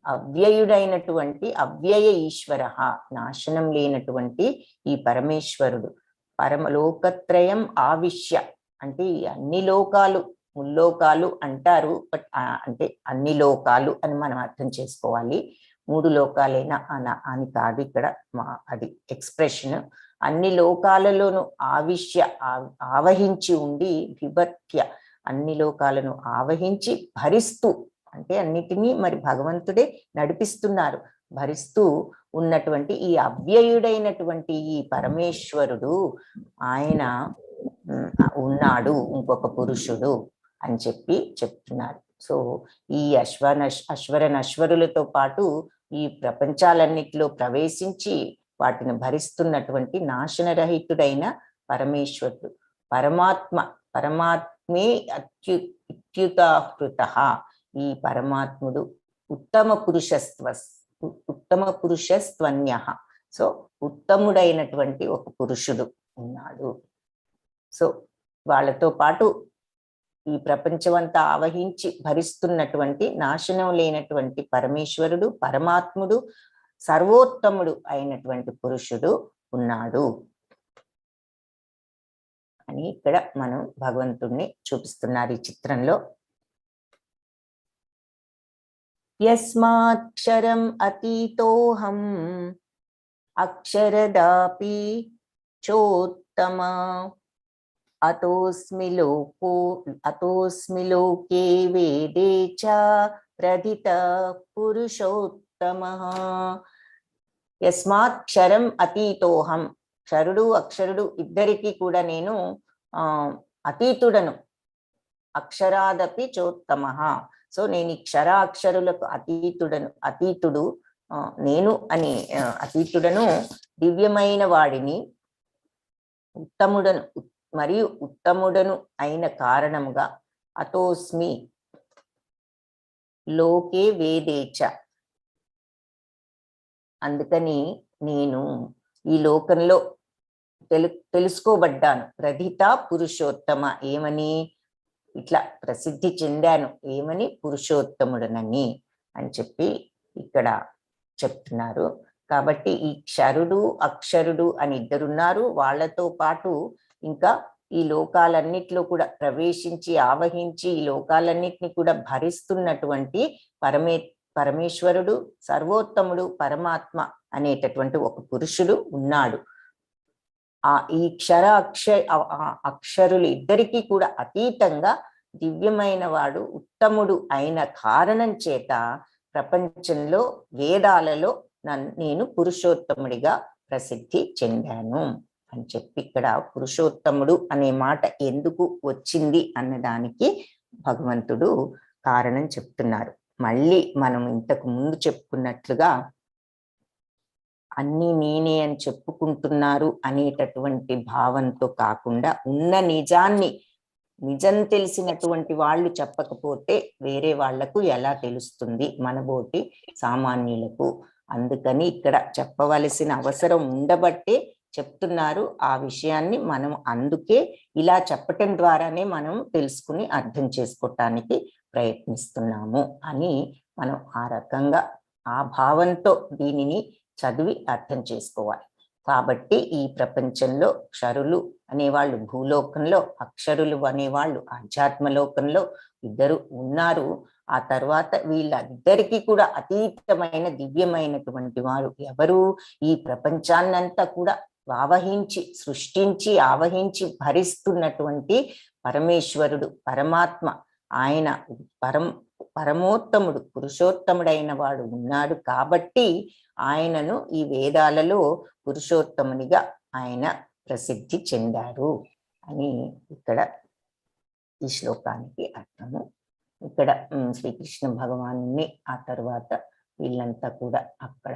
అవ్యయుడైనటువంటి అవ్యయ ఈశ్వర, నాశనం లేనటువంటి ఈ పరమేశ్వరుడు పరమలోకత్రయం ఆవిశ్య, అంటే ఈ అన్ని లోకాలు ముల్లోకాలు అంటారు, బట్ అంటే అన్ని లోకాలు అని మనం అర్థం చేసుకోవాలి. 3 లోకాలైనా అని కాదు ఇక్కడ, అది ఎక్స్ప్రెషన్. అన్ని లోకాలలోనూ ఆవహించి ఉండి బిభర్త్య, అన్ని లోకాలను ఆవహించి భరిస్తూ, అంటే అన్నిటినీ మరి భగవంతుడే నడిపిస్తున్నారు, భరిస్తూ ఉన్నటువంటి ఈ అవ్యయుడైనటువంటి ఈ పరమేశ్వరుడు ఆయన ఉన్నాడు, ఇంకొక పురుషుడు అని చెప్తున్నారు. సో ఈ అశ్వరనశ్వరులతో పాటు ఈ ప్రపంచాలన్నిటిలో ప్రవేశించి వాటిని భరిస్తున్నటువంటి నాశనరహితుడైన పరమేశ్వరుడు, పరమాత్మే ఇత్యుదాహృత, ఈ పరమాత్ముడు ఉత్తమ పురుషస్త్వన్య, సో ఉత్తముడైనటువంటి ఒక పురుషుడు ఉన్నాడు. సో వాళ్ళతో పాటు ఈ ప్రపంచమంతా ఆవహించి భరిస్తున్నటువంటి నాశనం లేనటువంటి పరమేశ్వరుడు, పరమాత్ముడు, సర్వోత్తముడు అయినటువంటి పురుషుడు ఉన్నాడు అని ఇక్కడ మనం భగవంతుణ్ణి చూపిస్తున్నారు ఈ చిత్రంలో. యస్మాక్షరం అతీతోహం అక్షరదాపి చోత్తమ అతోస్మి లోకే వేదే చ ప్రథిత పురుషోత్తమః. యస్మాత్ క్షరం అతీతోహం, క్షరుడు అక్షరుడు ఇద్దరికి కూడా నేను అతీతుడను, అక్షరాదపి చోత్తమః. సో నేను ఈ క్షరాక్షరులకు అతీతుడు నేను అని, అతీతుడను, దివ్యమైన వాడిని, ఉత్తముడను అయిన కారణముగా అతోస్మి లోకే వేదేచ, అందుకని నేను ఈ లోకంలో తెలుసుకోబడ్డాను. ప్రథిత పురుషోత్తమ, ఏమని ఇట్లా ప్రసిద్ధి చెందాను, ఏమని పురుషోత్తముడనని అని చెప్పి ఇక్కడ చెప్తున్నారు. కాబట్టి ఈ క్షరుడు అక్షరుడు అని ఇద్దరున్నారు, వాళ్ళతో పాటు ఇంకా ఈ లోకాలన్నిటిలో కూడా ప్రవేశించి ఆవహించి ఈ లోకాలన్నిటిని కూడా భరిస్తున్నటువంటి పరమేశ్వరుడు, సర్వోత్తముడు, పరమాత్మ అనేటటువంటి ఒక పురుషుడు ఉన్నాడు. ఈ అక్షరులు ఇద్దరికీ కూడా అతీతంగా దివ్యమైన వాడు, ఉత్తముడు అయిన కారణం చేత ప్రపంచంలో వేదాలలో నేను పురుషోత్తముడిగా ప్రసిద్ధి చెందాను అని చెప్పి ఇక్కడ పురుషోత్తముడు అనే మాట ఎందుకు వచ్చింది అన్నదానికి భగవంతుడు కారణం చెప్తున్నారు. మళ్ళీ మనం ఇంతకు ముందు చెప్పుకున్నట్లుగా అన్ని నేనే అని చెప్పుకుంటున్నారు అనేటటువంటి భావంతో కాకుండా ఉన్న నిజం తెలిసినటువంటి వాళ్ళు చెప్పకపోతే వేరే వాళ్లకు ఎలా తెలుస్తుంది, మనబోటి సామాన్యులకు. అందుకని ఇక్కడ చెప్పవలసిన అవసరం ఉండబట్టే చెప్తున్నారు. ఆ విషయాన్ని మనం అందుకే ఇలా చెప్పటం ద్వారానే మనం తెలుసుకుని అర్థం చేసుకోవటానికి ప్రయత్నిస్తున్నాము అని మనం ఆ రకంగా ఆ భావంతో దీనిని చదివి అర్థం చేసుకోవాలి. కాబట్టి ఈ ప్రపంచంలో క్షరులు అనేవాళ్ళు భూలోకంలో, అక్షరులు అనేవాళ్ళు ఆధ్యాత్మలోకంలో ఇద్దరు ఉన్నారు. ఆ తర్వాత వీళ్ళందరికీ కూడా అతీతమైన దివ్యమైనటువంటి వారు ఎవరు? ఈ ప్రపంచాన్నంతా కూడా ఆవహించి సృష్టించి ఆవహించి భరిస్తున్నటువంటి పరమేశ్వరుడు, పరమాత్మ. ఆయన పరమోత్తముడు, పురుషోత్తముడైన వాడు ఉన్నాడు. కాబట్టి ఆయనను ఈ వేదాలలో పురుషోత్తమునిగా ఆయన ప్రసిద్ధి చెందారు అని ఇక్కడ ఈ శ్లోకానికి అర్థము. ఇక్కడ శ్రీకృష్ణ భగవాను ఆ తర్వాత వీళ్ళంతా కూడా అక్కడ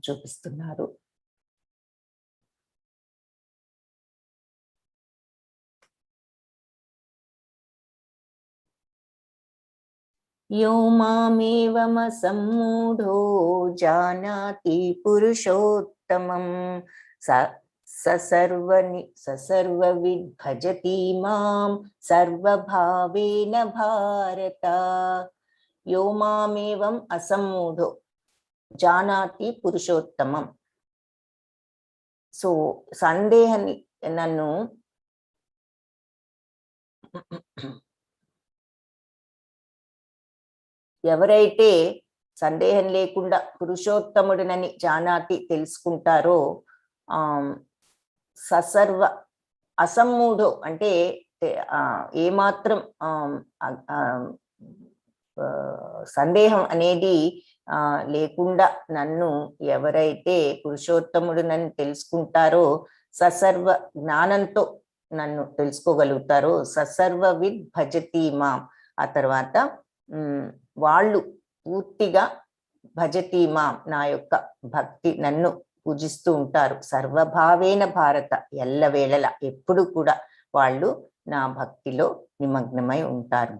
చూపిస్తున్నారు. యో మామేవమసమ్మూఢో జానాతి పురుషోత్తమం సర్వవిద్ భజతి మాం సర్వభావేన భారత. యో మామేవం అసమ్మూఢో జానాతి పురుషోత్తమం. సో సందేహాన్ని నన్ను ఎవరైతే సందేహం లేకుండా పురుషోత్తముడినని జానాతి తెలుసుకుంటారో, ససర్వ అసమ్మూఢో అంటే ఏమాత్రం సందేహం అనేది లేకుండా నన్ను ఎవరైతే పురుషోత్తముడినని తెలుసుకుంటారో, ససర్వ జ్ఞానంతో నన్ను తెలుసుకోగలుగుతారో, ససర్వవిద్ భజతి మాం. ఆ తర్వాత వాళ్ళు పూర్తిగా భజతి మాం నా యొక్క భక్తి నన్ను పూజిస్తూ ఉంటారు. సర్వభావేన భారత ఎల్లవేళలా ఎప్పుడు కూడా వాళ్ళు నా భక్తిలో నిమగ్నమై ఉంటారు.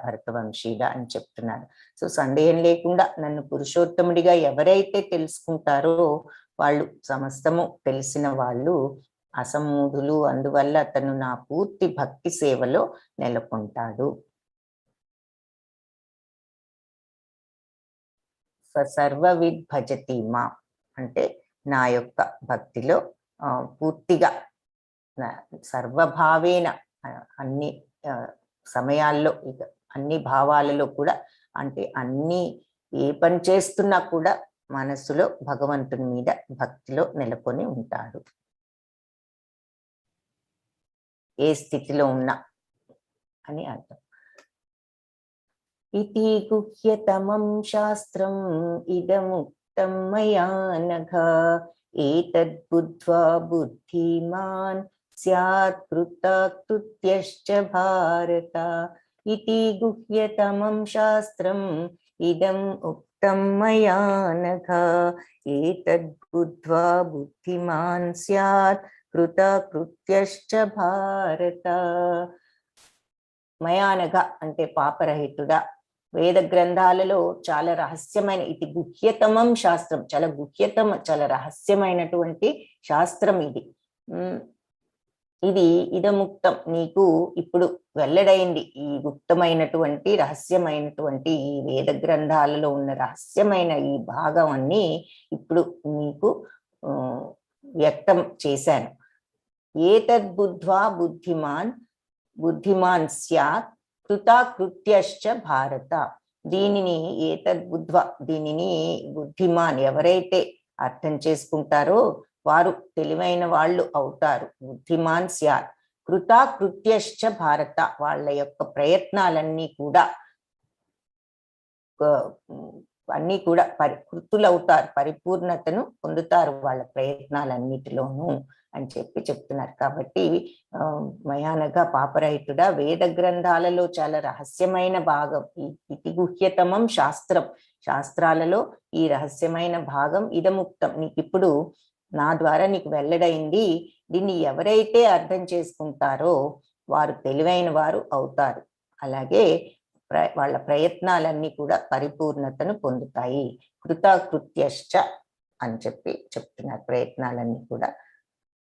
భరతవంశీగా అని చెప్తున్నారు. సో సందేహం లేకుండా నన్ను పురుషోత్తముడిగా ఎవరైతే తెలుసుకుంటారో వాళ్ళు సమస్తము తెలిసిన వాళ్ళు, అసమ్మూఢులు. అందువల్ల అతను నా పూర్తి భక్తి సేవలో నెలకొంటాడు. సర్వవిద్ భజతి మా అంటే నా యొక్క భక్తిలో పూర్తిగా సర్వభావేన అన్ని సమయాల్లో అన్ని భావాలలో కూడా, అంటే అన్ని ఏ పని చేస్తున్నా కూడా మనసులో భగవంతుని మీద భక్తిలో నెలకొని ఉంటాడు. ఏ స్థితిలో ఉన్నా అని అర్థం. ఇతి గుహ్యతమం శాస్త్రం ఇదముక్తం మయా నఘ ఏతద్బుద్ధ్వా బుద్ధిమాన్ స్యాత్ కృతకృత్యశ్చ భారత. ఇతి గుహ్యతమం శాస్త్రం ఇదం ఉక్తం మయా నఘ ఏతద్బుద్ధ్వా బుద్ధిమాన్ స్యాత్ కృతకృత్యశ్చ భారత. మయానఘ అంటే పాపరహితుడా. వేద గ్రంథాలలో చాలా రహస్యమైన, ఇది గుహ్యతమం శాస్త్రం, చాలా చాలా రహస్యమైనటువంటి శాస్త్రం ఇది. ఇది ఇదముక్తం, నీకు ఇప్పుడు వెల్లడైంది. ఈ గుప్తమైనటువంటి రహస్యమైనటువంటి ఈ వేద గ్రంథాలలో ఉన్న రహస్యమైన ఈ భాగం అన్ని ఇప్పుడు నీకు వ్యక్తం చేశాను. ఏతద్బుద్ధ్వా బుద్ధిమాన్ స్యాత్ కృతకృత్యశ్చ భారత. దీనిని ఏతద్బుద్ధ్వా, దీనిని బుద్ధిమాన్ ఎవరైతే అర్థం చేసుకుంటారో వారు తెలివైన వాళ్ళు అవుతారు. బుద్ధిమాన్ స్యాత్ కృతకృత్యశ్చ భారత. వాళ్ళ యొక్క ప్రయత్నాలన్నీ కూడా కృతులవుతారు, పరిపూర్ణతను పొందుతారు వాళ్ళ ప్రయత్నాలన్నిటిలోనూ అని చెప్తున్నారు. కాబట్టి మయానగా పాపరహితుడా, వేద గ్రంథాలలో చాలా రహస్యమైన భాగం ఇతి గుహ్యతమం శాస్త్రం, శాస్త్రాలలో ఈ రహస్యమైన భాగం ఇదముక్తం, నీకు ఇప్పుడు నా ద్వారా నీకు వెల్లడైంది. దీన్ని ఎవరైతే అర్థం చేసుకుంటారో వారు తెలివైన వారు అవుతారు. అలాగే వాళ్ళ ప్రయత్నాలన్నీ కూడా పరిపూర్ణతను పొందుతాయి. కృతకృత్యశ్చ అని చెప్తున్నారు. ప్రయత్నాలన్నీ కూడా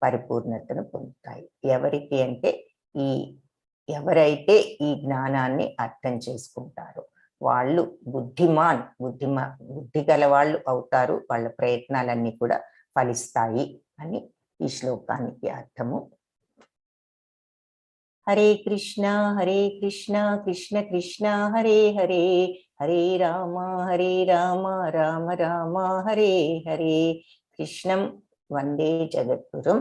పరిపూర్ణతను పొందుతాయి. ఎవరికి అంటే ఈ ఎవరైతే ఈ జ్ఞానాన్ని అర్థం చేసుకుంటారో వాళ్ళు బుద్ధి గల వాళ్ళు అవుతారు. వాళ్ళ ప్రయత్నాలన్నీ కూడా ఫలిస్తాయి అని ఈ శ్లోకానికి అర్థము. హరే కృష్ణ కృష్ణ కృష్ణ హరే హరే, హరే రామ రామ రామ హరే హరే. కృష్ణం వందే జగద్గురుం.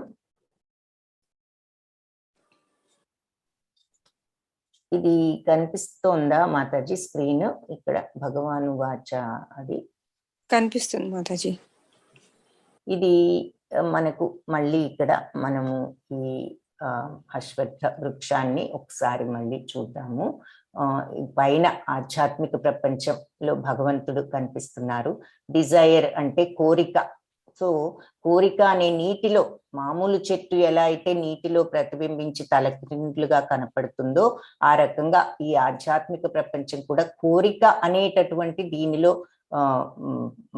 ఇది కనిపిస్తోందా మాతాజీ స్క్రీన్? ఇక్కడ భగవాను వాచ అది కనిపిస్తుంది మాతాజీ. ఇది మనకు మళ్ళీ ఇక్కడ మనము ఈ అశ్వత్థ వృక్షాన్ని ఒకసారి మళ్ళీ చూద్దాము. పైన ఆధ్యాత్మిక ప్రపంచంలో భగవంతుడు కనిపిస్తున్నారు. డిజైర్ అంటే కోరిక. సో కోరిక అనే నీటిలో, మామూలు చెట్టు ఎలా అయితే నీటిలో ప్రతిబింబించి తలకిందులుగా కనపడుతుందో ఆ రకంగా ఈ ఆధ్యాత్మిక ప్రపంచం కూడా కోరిక అనేటటువంటి దీనిలో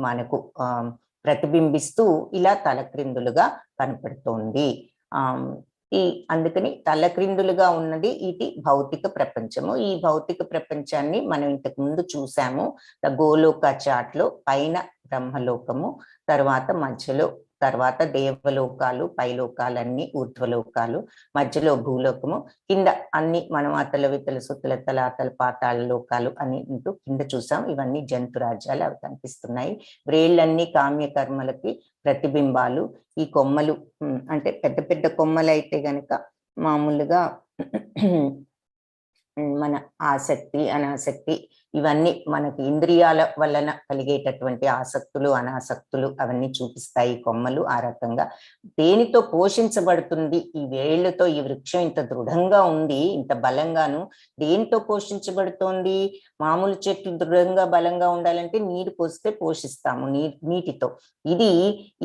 మనకు ప్రతిబింబిస్తూ ఇలా తలక్రిందులుగా కనపడుతోంది. అందుకని తలక్రిందులుగా ఉన్నది ఇది భౌతిక ప్రపంచము. ఈ భౌతిక ప్రపంచాన్ని మనం ఇంతకు ముందు చూసాము. గోలోక చాట్లో పైన బ్రహ్మలోకము, తర్వాత మధ్యలో తర్వాత దేవలోకాలు, పైలోకాలన్నీ ఊర్ధ్వలోకాలు, మధ్యలో భూలోకము, కింద అన్ని మనం అతల వితల సుతల తలాతల పాతాళ లోకాలు అని అంటూ కింద చూసాం. ఇవన్నీ జంతు రాజ్యాలు అవి కనిపిస్తున్నాయి. వ్రేళ్ళన్నీ కామ్య కర్మలకి ప్రతిబింబాలు. ఈ కొమ్మలు అంటే పెద్ద పెద్ద కొమ్మలు అయితే గనక మామూలుగా మన ఆసక్తి అనాసక్తి ఇవన్నీ మనకి ఇంద్రియాల వలన కలిగేటటువంటి ఆసక్తులు అనాసక్తులు అవన్నీ చూపిస్తాయి కొమ్మలు. ఆ రకంగా దేనితో పోషించబడుతుంది ఈ వేళ్లతో? ఈ వృక్షం ఇంత దృఢంగా ఉంది, ఇంత బలంగాను దేనితో పోషించబడుతోంది? మామూలు చెట్లు దృఢంగా బలంగా ఉండాలంటే నీరు పోస్తే పోషిస్తాము, నీటితో. ఇది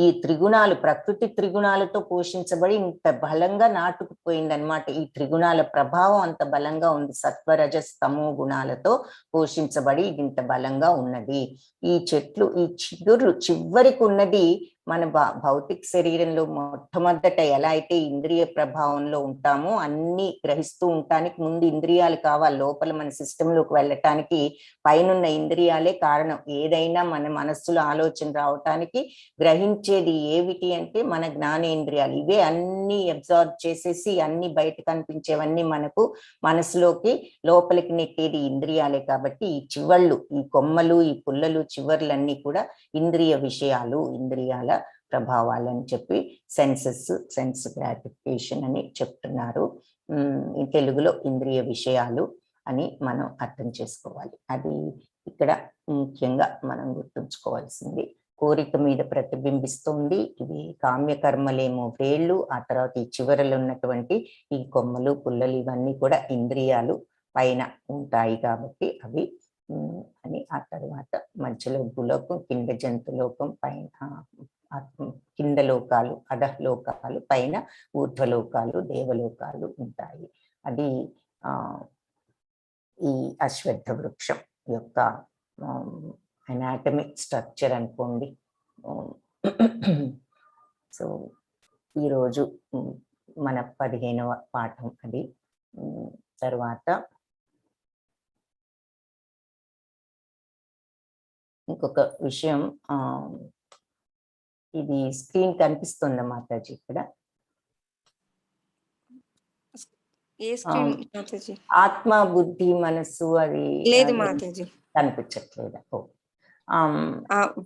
ఈ త్రిగుణాలు, ప్రకృతి త్రిగుణాలతో పోషించబడి ఇంత బలంగా నాటుకుపోయింది అనమాట. ఈ త్రిగుణాల ప్రభావం అంత బలంగా ఉంది. సత్వరజస్ తమో గుణాలతో పోషించబడి ఇంత బలంగా ఉన్నది. ఈ చెట్లు, ఈ చివరికి ఉన్నది మన భౌతిక శరీరంలో మొట్టమొదట ఎలా అయితే ఇంద్రియ ప్రభావంలో ఉంటామో అన్ని గ్రహిస్తూ ఉండటానికి ముందు ఇంద్రియాలు కావాలి. లోపల మన సిస్టంలోకి వెళ్ళటానికి పైనున్న ఇంద్రియాలే కారణం. ఏదైనా మన మనస్సులో ఆలోచన రావటానికి గ్రహించేది ఏమిటి అంటే మన జ్ఞానేంద్రియాలు. ఇవే అన్ని అబ్జర్వ్ చేసేసి అన్ని బయట కనిపించేవన్నీ మనకు మనసులోకి లోపలికి నెట్టేది ఇంద్రియాలే. కాబట్టి ఈ చివర్లు, ఈ కొమ్మలు, ఈ పుల్లలు, చివర్లన్నీ కూడా ఇంద్రియ విషయాలు, ఇంద్రియాల ప్రభావాలని చెప్పి సెన్స్ గ్రాటిఫికేషన్ అని చెప్తున్నారు. ఈ తెలుగులో ఇంద్రియ విషయాలు అని మనం అర్థం చేసుకోవాలి. అది ఇక్కడ ముఖ్యంగా మనం గుర్తుంచుకోవాల్సింది. కోరిక మీద ప్రతిబింబిస్తుంది. ఇవి కామ్యకర్మలేమో వేళ్ళు, ఆ తర్వాత ఈ చివరలు ఉన్నటువంటి ఈ కొమ్మలు పుల్లలు ఇవన్నీ కూడా ఇంద్రియాలు పైన ఉంటాయి కాబట్టి అవి అని. ఆ తర్వాత మధ్యలో భూలోకం, కింద జంతులోకం, పైన కింద లోకాలు, అధలోకాలు, పైన ఊర్ధ్వలోకాలు, దేవలోకాలు ఉంటాయి. అది ఈ అశ్వత్థ వృక్షం యొక్క అనాటమిక్ స్ట్రక్చర్ అనుకోండి. సో ఈరోజు మన 15వ పాఠం అది. తర్వాత ఇంకొక విషయం, ఇది స్క్రీన్ కనిపిస్తుందా మాతాజీ ఇక్కడ? ఆత్మ, బుద్ధి, మనస్సు అది లేదు మాతాజీ, కనిపించట్లేదా? ఓకే.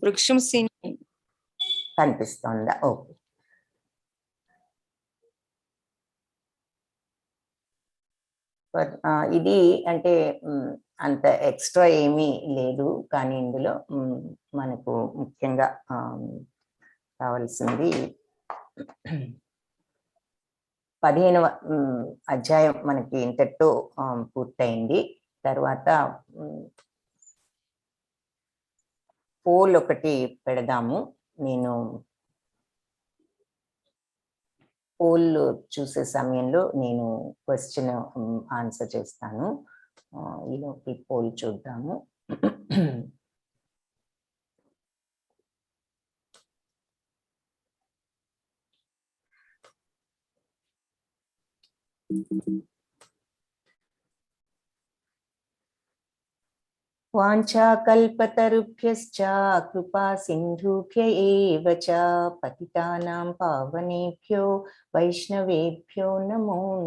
వృక్షం సీన్ కనిపిస్తుందా? ఓకే. ఇది అంటే అంత ఎక్స్ట్రా ఏమీ లేదు, కానీ ఇందులో మనకు ముఖ్యంగా కావాల్సింది 15వ అధ్యాయం మనకి ఇంతటితో పూర్తయింది. తర్వాత పోల్ ఒకటి పెడదాము. నేను పోల్ చూసే సమయంలో నేను క్వశ్చన్ ఆన్సర్ చేస్తాను. ఈలోకి పోల్ చూద్దాము. वाञ्छाकल्पतरुभ्यश्च कृपा सिन्धुभ्य एव च पतितानां पावनेभ्यो वैष्णवेभ्यो नमो